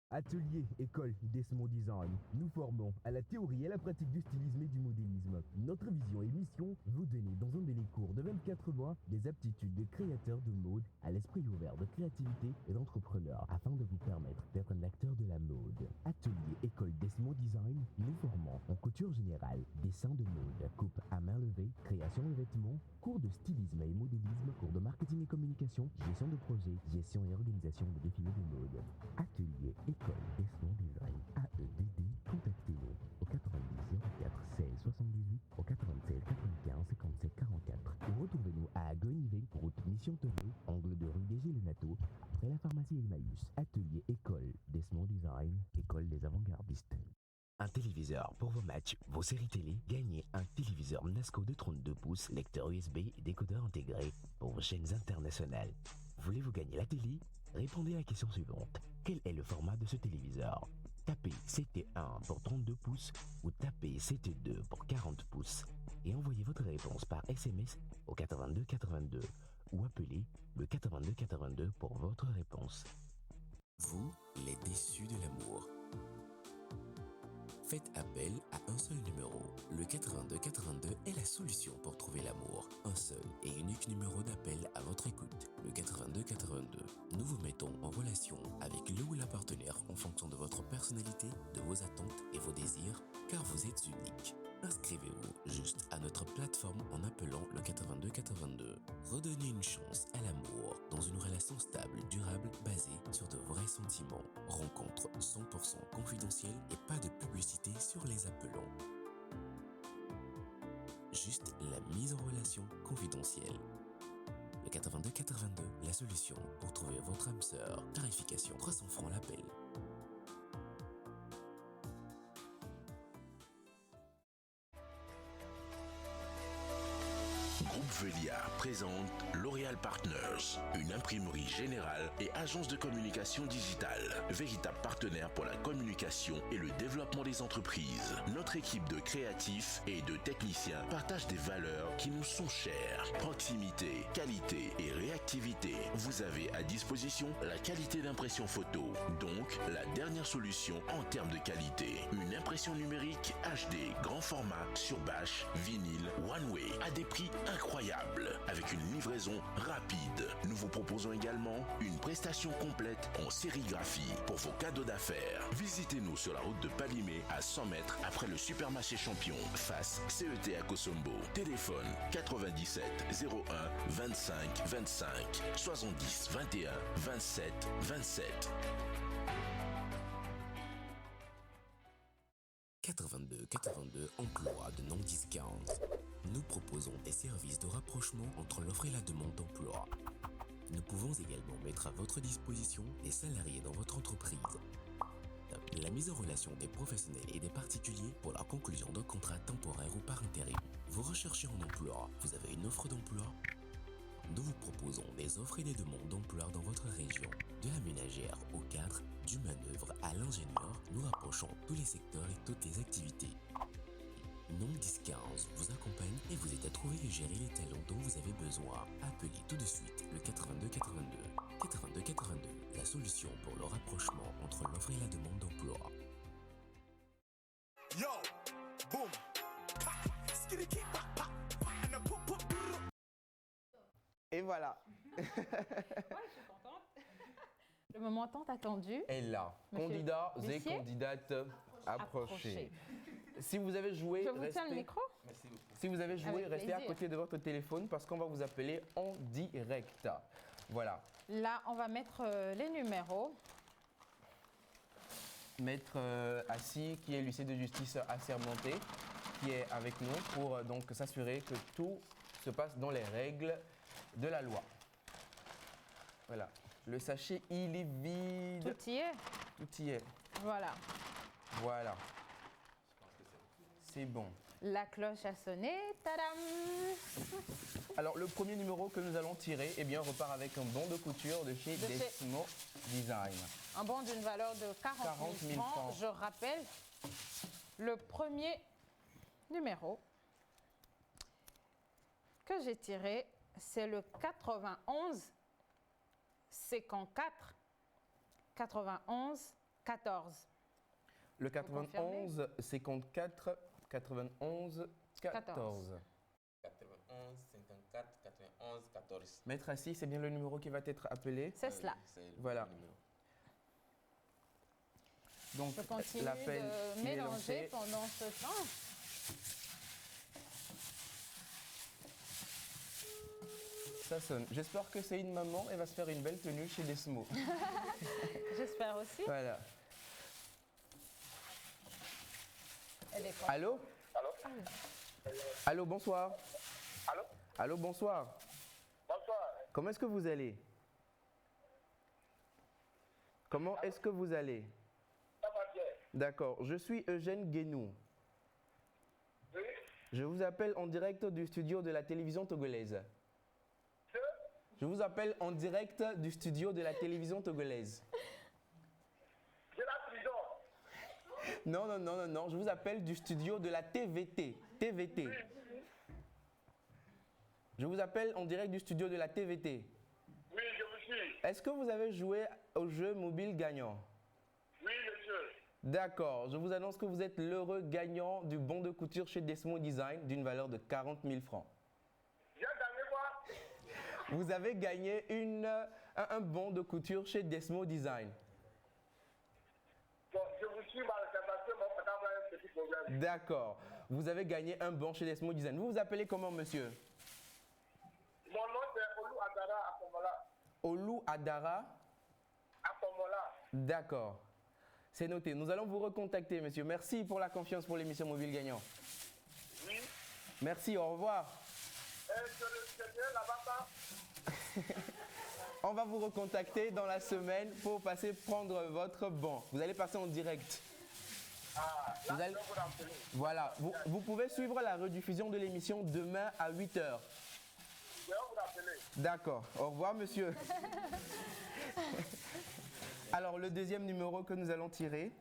[SPEAKER 13] Atelier, école, Desmond Design. Nous formons à la théorie et à la pratique du stylisme et du modélisme. Notre vision et mission, vous donner dans un délai court de 24 mois des aptitudes de créateur de mode à l'esprit ouvert de créativité et d'entrepreneur afin de vous permettre d'être un acteur de la mode. Atelier, école Desmond Design. Nous formons en couture générale, dessin de mode, coupe à main levée, création de vêtements, cours de stylisme et modélisme, cours de marque marketing et communication, gestion de projet, gestion et organisation de défilés de mode. Atelier École Desmond Design, AEDD, contactez-nous au 90 04 16 78, au 96 95 57 44 ou retrouvez-nous à Gognivec, route Mission Togo, angle de rue Dégé-le-Nato, après la pharmacie Emmaüs. Atelier École Desmond Design, école des avant-gardistes. Un téléviseur pour vos matchs, vos séries télé. Gagnez un téléviseur Nasco de 32 pouces, lecteur USB et décodeur intégré pour vos chaînes internationales. Voulez-vous gagner la télé? Répondez à la question suivante. Quel est le format de ce téléviseur? Tapez CT1 pour 32 pouces ou tapez CT2 pour 40 pouces et envoyez votre réponse par SMS au 82 82 ou appelez le 82 82 pour votre réponse.
[SPEAKER 7] Vous, les déçus de l'amour. Faites appel à un seul numéro. Le 82 82 est la solution pour trouver l'amour. Un seul et unique numéro d'appel à votre écoute. Le 82 82. Nous vous mettons en relation avec le ou la partenaire en fonction de votre personnalité, de vos attentes et vos désirs, car vous êtes unique. Inscrivez-vous juste à notre plateforme en appelant le 82 82. Redonnez une chance à l'amour dans une relation stable, durable, basée sur de vrais sentiments. Rencontre 100% confidentielle et pas de publicité sur les appelants. Juste la mise en relation confidentielle. Le 82 82, la solution pour trouver votre âme sœur. Tarification 300 francs l'appel.
[SPEAKER 12] Groupe Velia présente L'Oréal Partners, une imprimerie générale et agence de communication digitale, véritable partenaire pour la communication et le développement des entreprises. Notre équipe de créatifs et de techniciens partage des valeurs qui nous sont chères. Proximité, qualité et réactivité. Vous avez à disposition la qualité d'impression photo, donc la dernière solution en termes de qualité. Une impression numérique HD, grand format, sur bâche, vinyle, one way, à des prix incroyable, avec une livraison rapide. Nous vous proposons également une prestation complète en sérigraphie pour vos cadeaux d'affaires. Visitez-nous sur la route de Palimé à 100 mètres après le supermarché Champion, face CET à Kosombo. Téléphone 97 01 25 25 70 21 27 27.
[SPEAKER 7] 82 82 emploi de non-discount. Nous proposons des services de rapprochement entre l'offre et la demande d'emploi. Nous pouvons également mettre à votre disposition des salariés dans votre entreprise. La mise en relation des professionnels et des particuliers pour la conclusion d'un contrat temporaire ou par intérim. Vous recherchez un emploi, vous avez une offre d'emploi? Nous vous proposons des offres et des demandes d'emploi dans votre région. De la ménagère au cadre, du manœuvre à l'ingénieur, nous rapprochons tous les secteurs et toutes les activités. Non-15 vous accompagne et vous aide à trouver et gérer les talents dont vous avez besoin. Appelez tout de suite le 82 82. 82 82, la solution pour le rapprochement entre l'offre et la demande d'emploi.
[SPEAKER 8] Yo, boom, pa, skitty keep, pa, pa, pa, and a poop, poop, brrr.
[SPEAKER 2] Et voilà.
[SPEAKER 3] Ouais, je suis contente. Le moment tant attendu.
[SPEAKER 2] Et là,
[SPEAKER 3] Monsieur
[SPEAKER 2] candidats et
[SPEAKER 3] Lussier,
[SPEAKER 2] candidates approchez.
[SPEAKER 3] approchez.
[SPEAKER 2] Si vous avez joué,
[SPEAKER 3] Je vous tiens le micro.
[SPEAKER 2] Merci beaucoup. Si vous avez joué,
[SPEAKER 3] Avec
[SPEAKER 2] restez à
[SPEAKER 3] plaisir.
[SPEAKER 2] côté de votre téléphone parce qu'on va vous appeler en direct. Voilà.
[SPEAKER 3] Là, on va mettre les numéros.
[SPEAKER 2] Maître Assis, qui est l'huissier de justice assermenté, qui est avec nous pour donc s'assurer que tout se passe dans les règles de la loi. Voilà. Le sachet, il est vide.
[SPEAKER 3] Tout y est.
[SPEAKER 2] Tout y est.
[SPEAKER 3] Voilà.
[SPEAKER 2] Voilà. C'est bon.
[SPEAKER 3] La cloche a sonné. Tadam!
[SPEAKER 2] Alors, le premier numéro que nous allons tirer, eh bien, repart avec un bon de couture de chez
[SPEAKER 3] De chez-
[SPEAKER 2] Desmo Design.
[SPEAKER 3] Un bon d'une valeur de 40 000 francs. Je rappelle, le premier numéro que j'ai tiré, c'est le 91 54 91 14.
[SPEAKER 2] Le 91 54 91 14.
[SPEAKER 17] 91 54 91 14.
[SPEAKER 2] Maître Assis, c'est bien le numéro qui va être appelé.
[SPEAKER 3] C'est cela.
[SPEAKER 2] Voilà. Donc,
[SPEAKER 3] Je continue
[SPEAKER 2] l'appel
[SPEAKER 3] de
[SPEAKER 2] qui est
[SPEAKER 3] mélanger
[SPEAKER 2] lancé.
[SPEAKER 3] pendant ce temps.
[SPEAKER 2] ça sonne. J'espère que c'est une maman, elle va se faire une belle tenue chez Desmo.
[SPEAKER 3] J'espère aussi.
[SPEAKER 2] Voilà.
[SPEAKER 3] Elle est quoi?
[SPEAKER 2] Allô?
[SPEAKER 18] Allô?
[SPEAKER 3] Ah oui.
[SPEAKER 18] Allô, bonsoir.
[SPEAKER 8] Allô?
[SPEAKER 18] Allô, bonsoir.
[SPEAKER 8] Bonsoir.
[SPEAKER 18] Comment est-ce que vous allez? Comment est-ce que vous allez?
[SPEAKER 8] Ça va bien.
[SPEAKER 18] D'accord, je suis Eugène Guénou.
[SPEAKER 8] Oui.
[SPEAKER 18] Je vous appelle en direct du studio de la télévision togolaise. Je vous appelle en direct du studio de la télévision togolaise.
[SPEAKER 8] De la prison.
[SPEAKER 18] Non, non, non, non, non, je vous appelle du studio de la TVT. TVT. Je vous appelle en direct du studio de la TVT.
[SPEAKER 8] Oui, je vous suis.
[SPEAKER 18] Est-ce que vous avez joué au jeu mobile gagnant?
[SPEAKER 8] Oui, monsieur.
[SPEAKER 18] D'accord, je vous annonce que vous êtes l'heureux gagnant du bon de couture chez Desmo Design d'une valeur de 40 000 francs.
[SPEAKER 8] J'ai gagné quoi?
[SPEAKER 18] Vous avez gagné un bon de couture chez Desmo Design.
[SPEAKER 8] Bon, je vous suis, c'est parce que mon papa a un petit problème.
[SPEAKER 18] D'accord, vous avez gagné un bon chez Desmo Design. Vous vous appelez comment, monsieur?
[SPEAKER 8] Mon nom c'est Olu Adara Akomola.
[SPEAKER 18] Olu Adara
[SPEAKER 8] Akomola.
[SPEAKER 18] D'accord. C'est noté. Nous allons vous recontacter, monsieur. Merci pour la confiance pour l'émission Mobile Gagnant.
[SPEAKER 8] Oui.
[SPEAKER 18] Merci, au revoir.
[SPEAKER 8] C'est bien là-bas.
[SPEAKER 18] On va vous recontacter dans la semaine pour passer prendre votre bon. Vous allez passer en direct.
[SPEAKER 8] Ah, là,
[SPEAKER 18] Vous allez-
[SPEAKER 8] je vais vous rappeler.
[SPEAKER 18] Voilà. Vous pouvez suivre la rediffusion de l'émission demain à 8 h.
[SPEAKER 8] Je vais vous rappeler.
[SPEAKER 18] D'accord. Au revoir, monsieur. Alors, le deuxième numéro que nous allons tirer.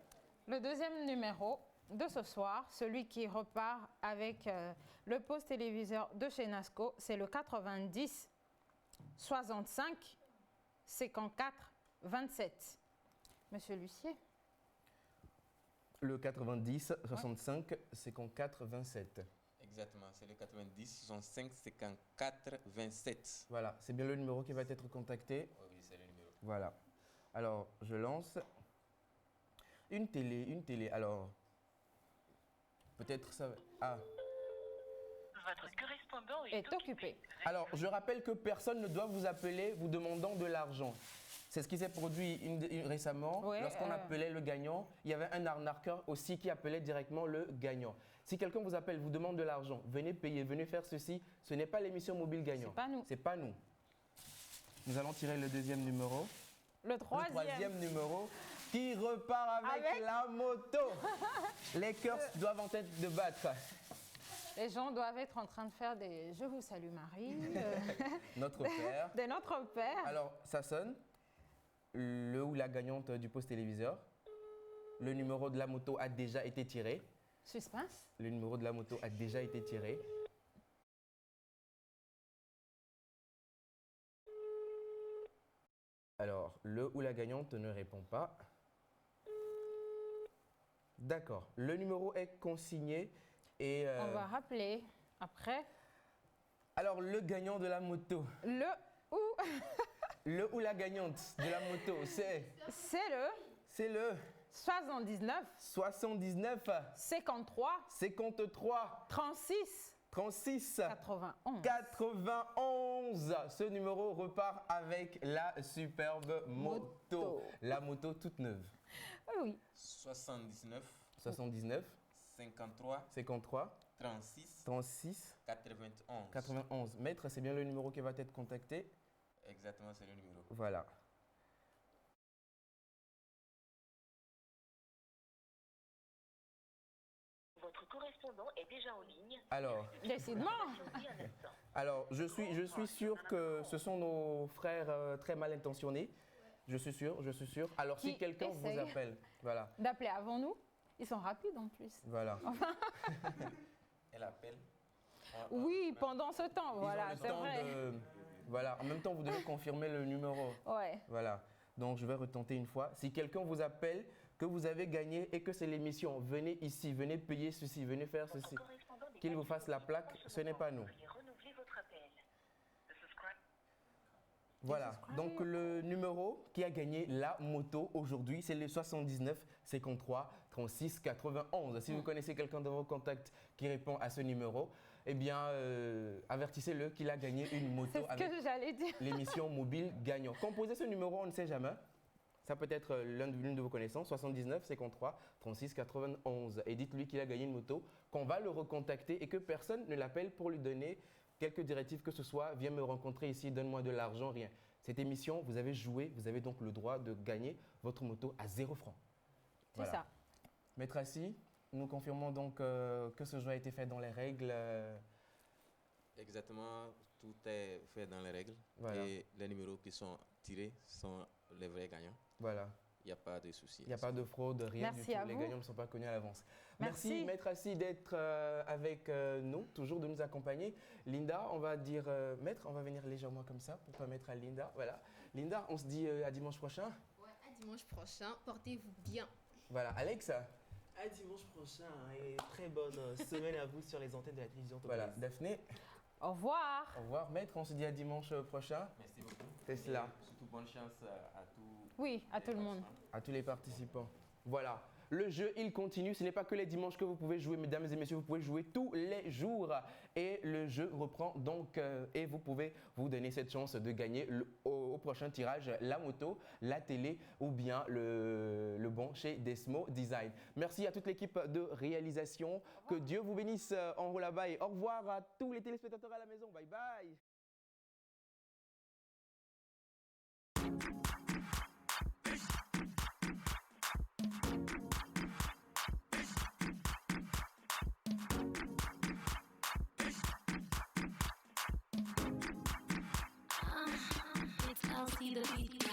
[SPEAKER 3] Le deuxième numéro de ce soir, celui qui repart avec le poste téléviseur de chez Nasco, c'est le 90 65 54 27. Monsieur Lucier.
[SPEAKER 2] Le 90 65 54 27.
[SPEAKER 17] Exactement, c'est le 90 65 54 27.
[SPEAKER 2] Voilà, c'est bien le numéro qui va être contacté.
[SPEAKER 17] Oui, c'est le numéro.
[SPEAKER 2] Voilà. Alors, je lance une télé. Alors, peut-être ça va... Ah.
[SPEAKER 19] Votre correspondant
[SPEAKER 3] est occupé.
[SPEAKER 2] Alors, je rappelle que personne ne doit vous appeler vous demandant de l'argent. C'est ce qui s'est produit récemment.
[SPEAKER 3] Ouais,
[SPEAKER 2] Lorsqu'on appelait le gagnant, il y avait un arnaqueur aussi qui appelait directement le gagnant. Si quelqu'un vous appelle, vous demande de l'argent, venez payer, venez faire ceci, ce n'est pas l'émission Mobile Gagnant.
[SPEAKER 3] C'est pas nous.
[SPEAKER 2] C'est pas nous. Nous allons tirer le deuxième numéro.
[SPEAKER 3] Le troisième
[SPEAKER 2] Numéro qui repart avec la moto. Les cœurs doivent en tête de battre.
[SPEAKER 3] Les gens doivent être en train de faire des « Je vous salue Marie ».
[SPEAKER 2] Notre père.
[SPEAKER 3] De notre père.
[SPEAKER 2] Alors, ça sonne. Le ou la gagnante du poste téléviseur. Le numéro de la moto a déjà été tiré.
[SPEAKER 3] Suspense.
[SPEAKER 2] Le numéro de la moto a déjà été tiré. Alors, le ou la gagnante ne répond pas. D'accord. Le numéro est consigné et...
[SPEAKER 3] On va rappeler après.
[SPEAKER 2] Alors, le gagnant de la moto.
[SPEAKER 3] Le ou...
[SPEAKER 2] Le ou la gagnante de la moto, c'est...
[SPEAKER 3] C'est le...
[SPEAKER 2] C'est le...
[SPEAKER 3] 79.
[SPEAKER 2] 79.
[SPEAKER 3] 53.
[SPEAKER 2] 53.
[SPEAKER 3] 36.
[SPEAKER 2] 36.
[SPEAKER 3] 91.
[SPEAKER 2] 91. Ce numéro repart avec la superbe moto. La moto toute neuve.
[SPEAKER 3] Oui.
[SPEAKER 17] 79.
[SPEAKER 2] 79.
[SPEAKER 17] 53.
[SPEAKER 2] 53.
[SPEAKER 17] 36.
[SPEAKER 2] 36.
[SPEAKER 17] 91.
[SPEAKER 2] 91. Maître, c'est bien le numéro qui va être contacté.
[SPEAKER 17] Exactement, c'est le numéro.
[SPEAKER 2] Voilà.
[SPEAKER 19] Votre correspondant est déjà en ligne.
[SPEAKER 2] Alors,
[SPEAKER 3] décidément.
[SPEAKER 2] Alors, je suis sûr que ce sont nos frères très mal intentionnés. Je suis sûr. Alors, si
[SPEAKER 3] Qui
[SPEAKER 2] quelqu'un vous
[SPEAKER 3] essaye
[SPEAKER 2] appelle, voilà.
[SPEAKER 3] D'appeler avant nous. Ils sont rapides en plus.
[SPEAKER 2] Voilà.
[SPEAKER 3] Enfin,
[SPEAKER 17] Elle appelle.
[SPEAKER 3] oui, pendant ce temps, voilà, c'est vrai.
[SPEAKER 2] Voilà, en même temps, vous devez confirmer le numéro.
[SPEAKER 3] Ouais.
[SPEAKER 2] Voilà. Donc, je vais retenter une fois. Si quelqu'un vous appelle, que vous avez gagné et que c'est l'émission, venez ici, venez payer ceci, venez faire ceci. Qu'il vous fasse la plaque, ce n'est pas nous. Voilà, donc le numéro qui a gagné la moto aujourd'hui, c'est le 79 53 36 91. Si vous connaissez quelqu'un dans vos contacts qui répond à ce numéro, eh bien, avertissez-le qu'il a gagné une moto
[SPEAKER 3] C'est ce
[SPEAKER 2] avec
[SPEAKER 3] que j'allais dire.
[SPEAKER 2] l'émission Mobile Gagnant. Composez ce numéro, on ne sait jamais. Ça peut être l'une de vos connaissances, 79 53 36 91. Et dites-lui qu'il a gagné une moto, qu'on va le recontacter et que personne ne l'appelle pour lui donner quelques directives que ce soit. Viens me rencontrer ici, donne-moi de l'argent, rien. Cette émission, vous avez joué, vous avez donc le droit de gagner votre moto à 0 francs.
[SPEAKER 3] C'est ça.
[SPEAKER 2] Maître Assis, nous confirmons donc que ce jeu a été fait dans les règles.
[SPEAKER 17] Exactement, tout est fait dans les règles.
[SPEAKER 2] Voilà.
[SPEAKER 17] Et les numéros qui sont tirés sont les vrais gagnants.
[SPEAKER 2] Voilà.
[SPEAKER 17] Il n'y a pas de souci.
[SPEAKER 2] Il n'y a pas de fraude, rien
[SPEAKER 3] Merci
[SPEAKER 2] du tout.
[SPEAKER 3] à
[SPEAKER 2] Les
[SPEAKER 3] vous.
[SPEAKER 2] gagnants ne sont pas connus à l'avance.
[SPEAKER 3] Merci.
[SPEAKER 2] Maître Assis, d'être avec nous, toujours de nous accompagner. Linda, on va dire Maître, on va venir légèrement comme ça pour permettre à Linda. Voilà. Linda, on se dit à dimanche prochain.
[SPEAKER 4] Ouais, à dimanche prochain. Portez-vous bien.
[SPEAKER 2] Voilà. Alex.
[SPEAKER 5] À dimanche prochain et très bonne semaine à vous sur les antennes de la télévision togolaise.
[SPEAKER 2] Voilà. Daphné.
[SPEAKER 3] Au revoir.
[SPEAKER 2] Au revoir. Maître, on se dit à dimanche prochain.
[SPEAKER 17] Merci beaucoup.
[SPEAKER 2] Tesla.
[SPEAKER 17] Et surtout, bonne chance à tous.
[SPEAKER 3] Oui, à tout le monde.
[SPEAKER 2] À tous les participants. Voilà. Le jeu, il continue. Ce n'est pas que les dimanches que vous pouvez jouer, mesdames et messieurs. Vous pouvez jouer tous les jours. Et le jeu reprend donc. Et vous pouvez vous donner cette chance de gagner au prochain tirage la moto, la télé ou bien le bon chez Desmo Design. Merci à toute l'équipe de réalisation. Que Dieu vous bénisse en haut là-bas. Et au revoir à tous les téléspectateurs à la maison. Bye bye.
[SPEAKER 20] It's LC the beat.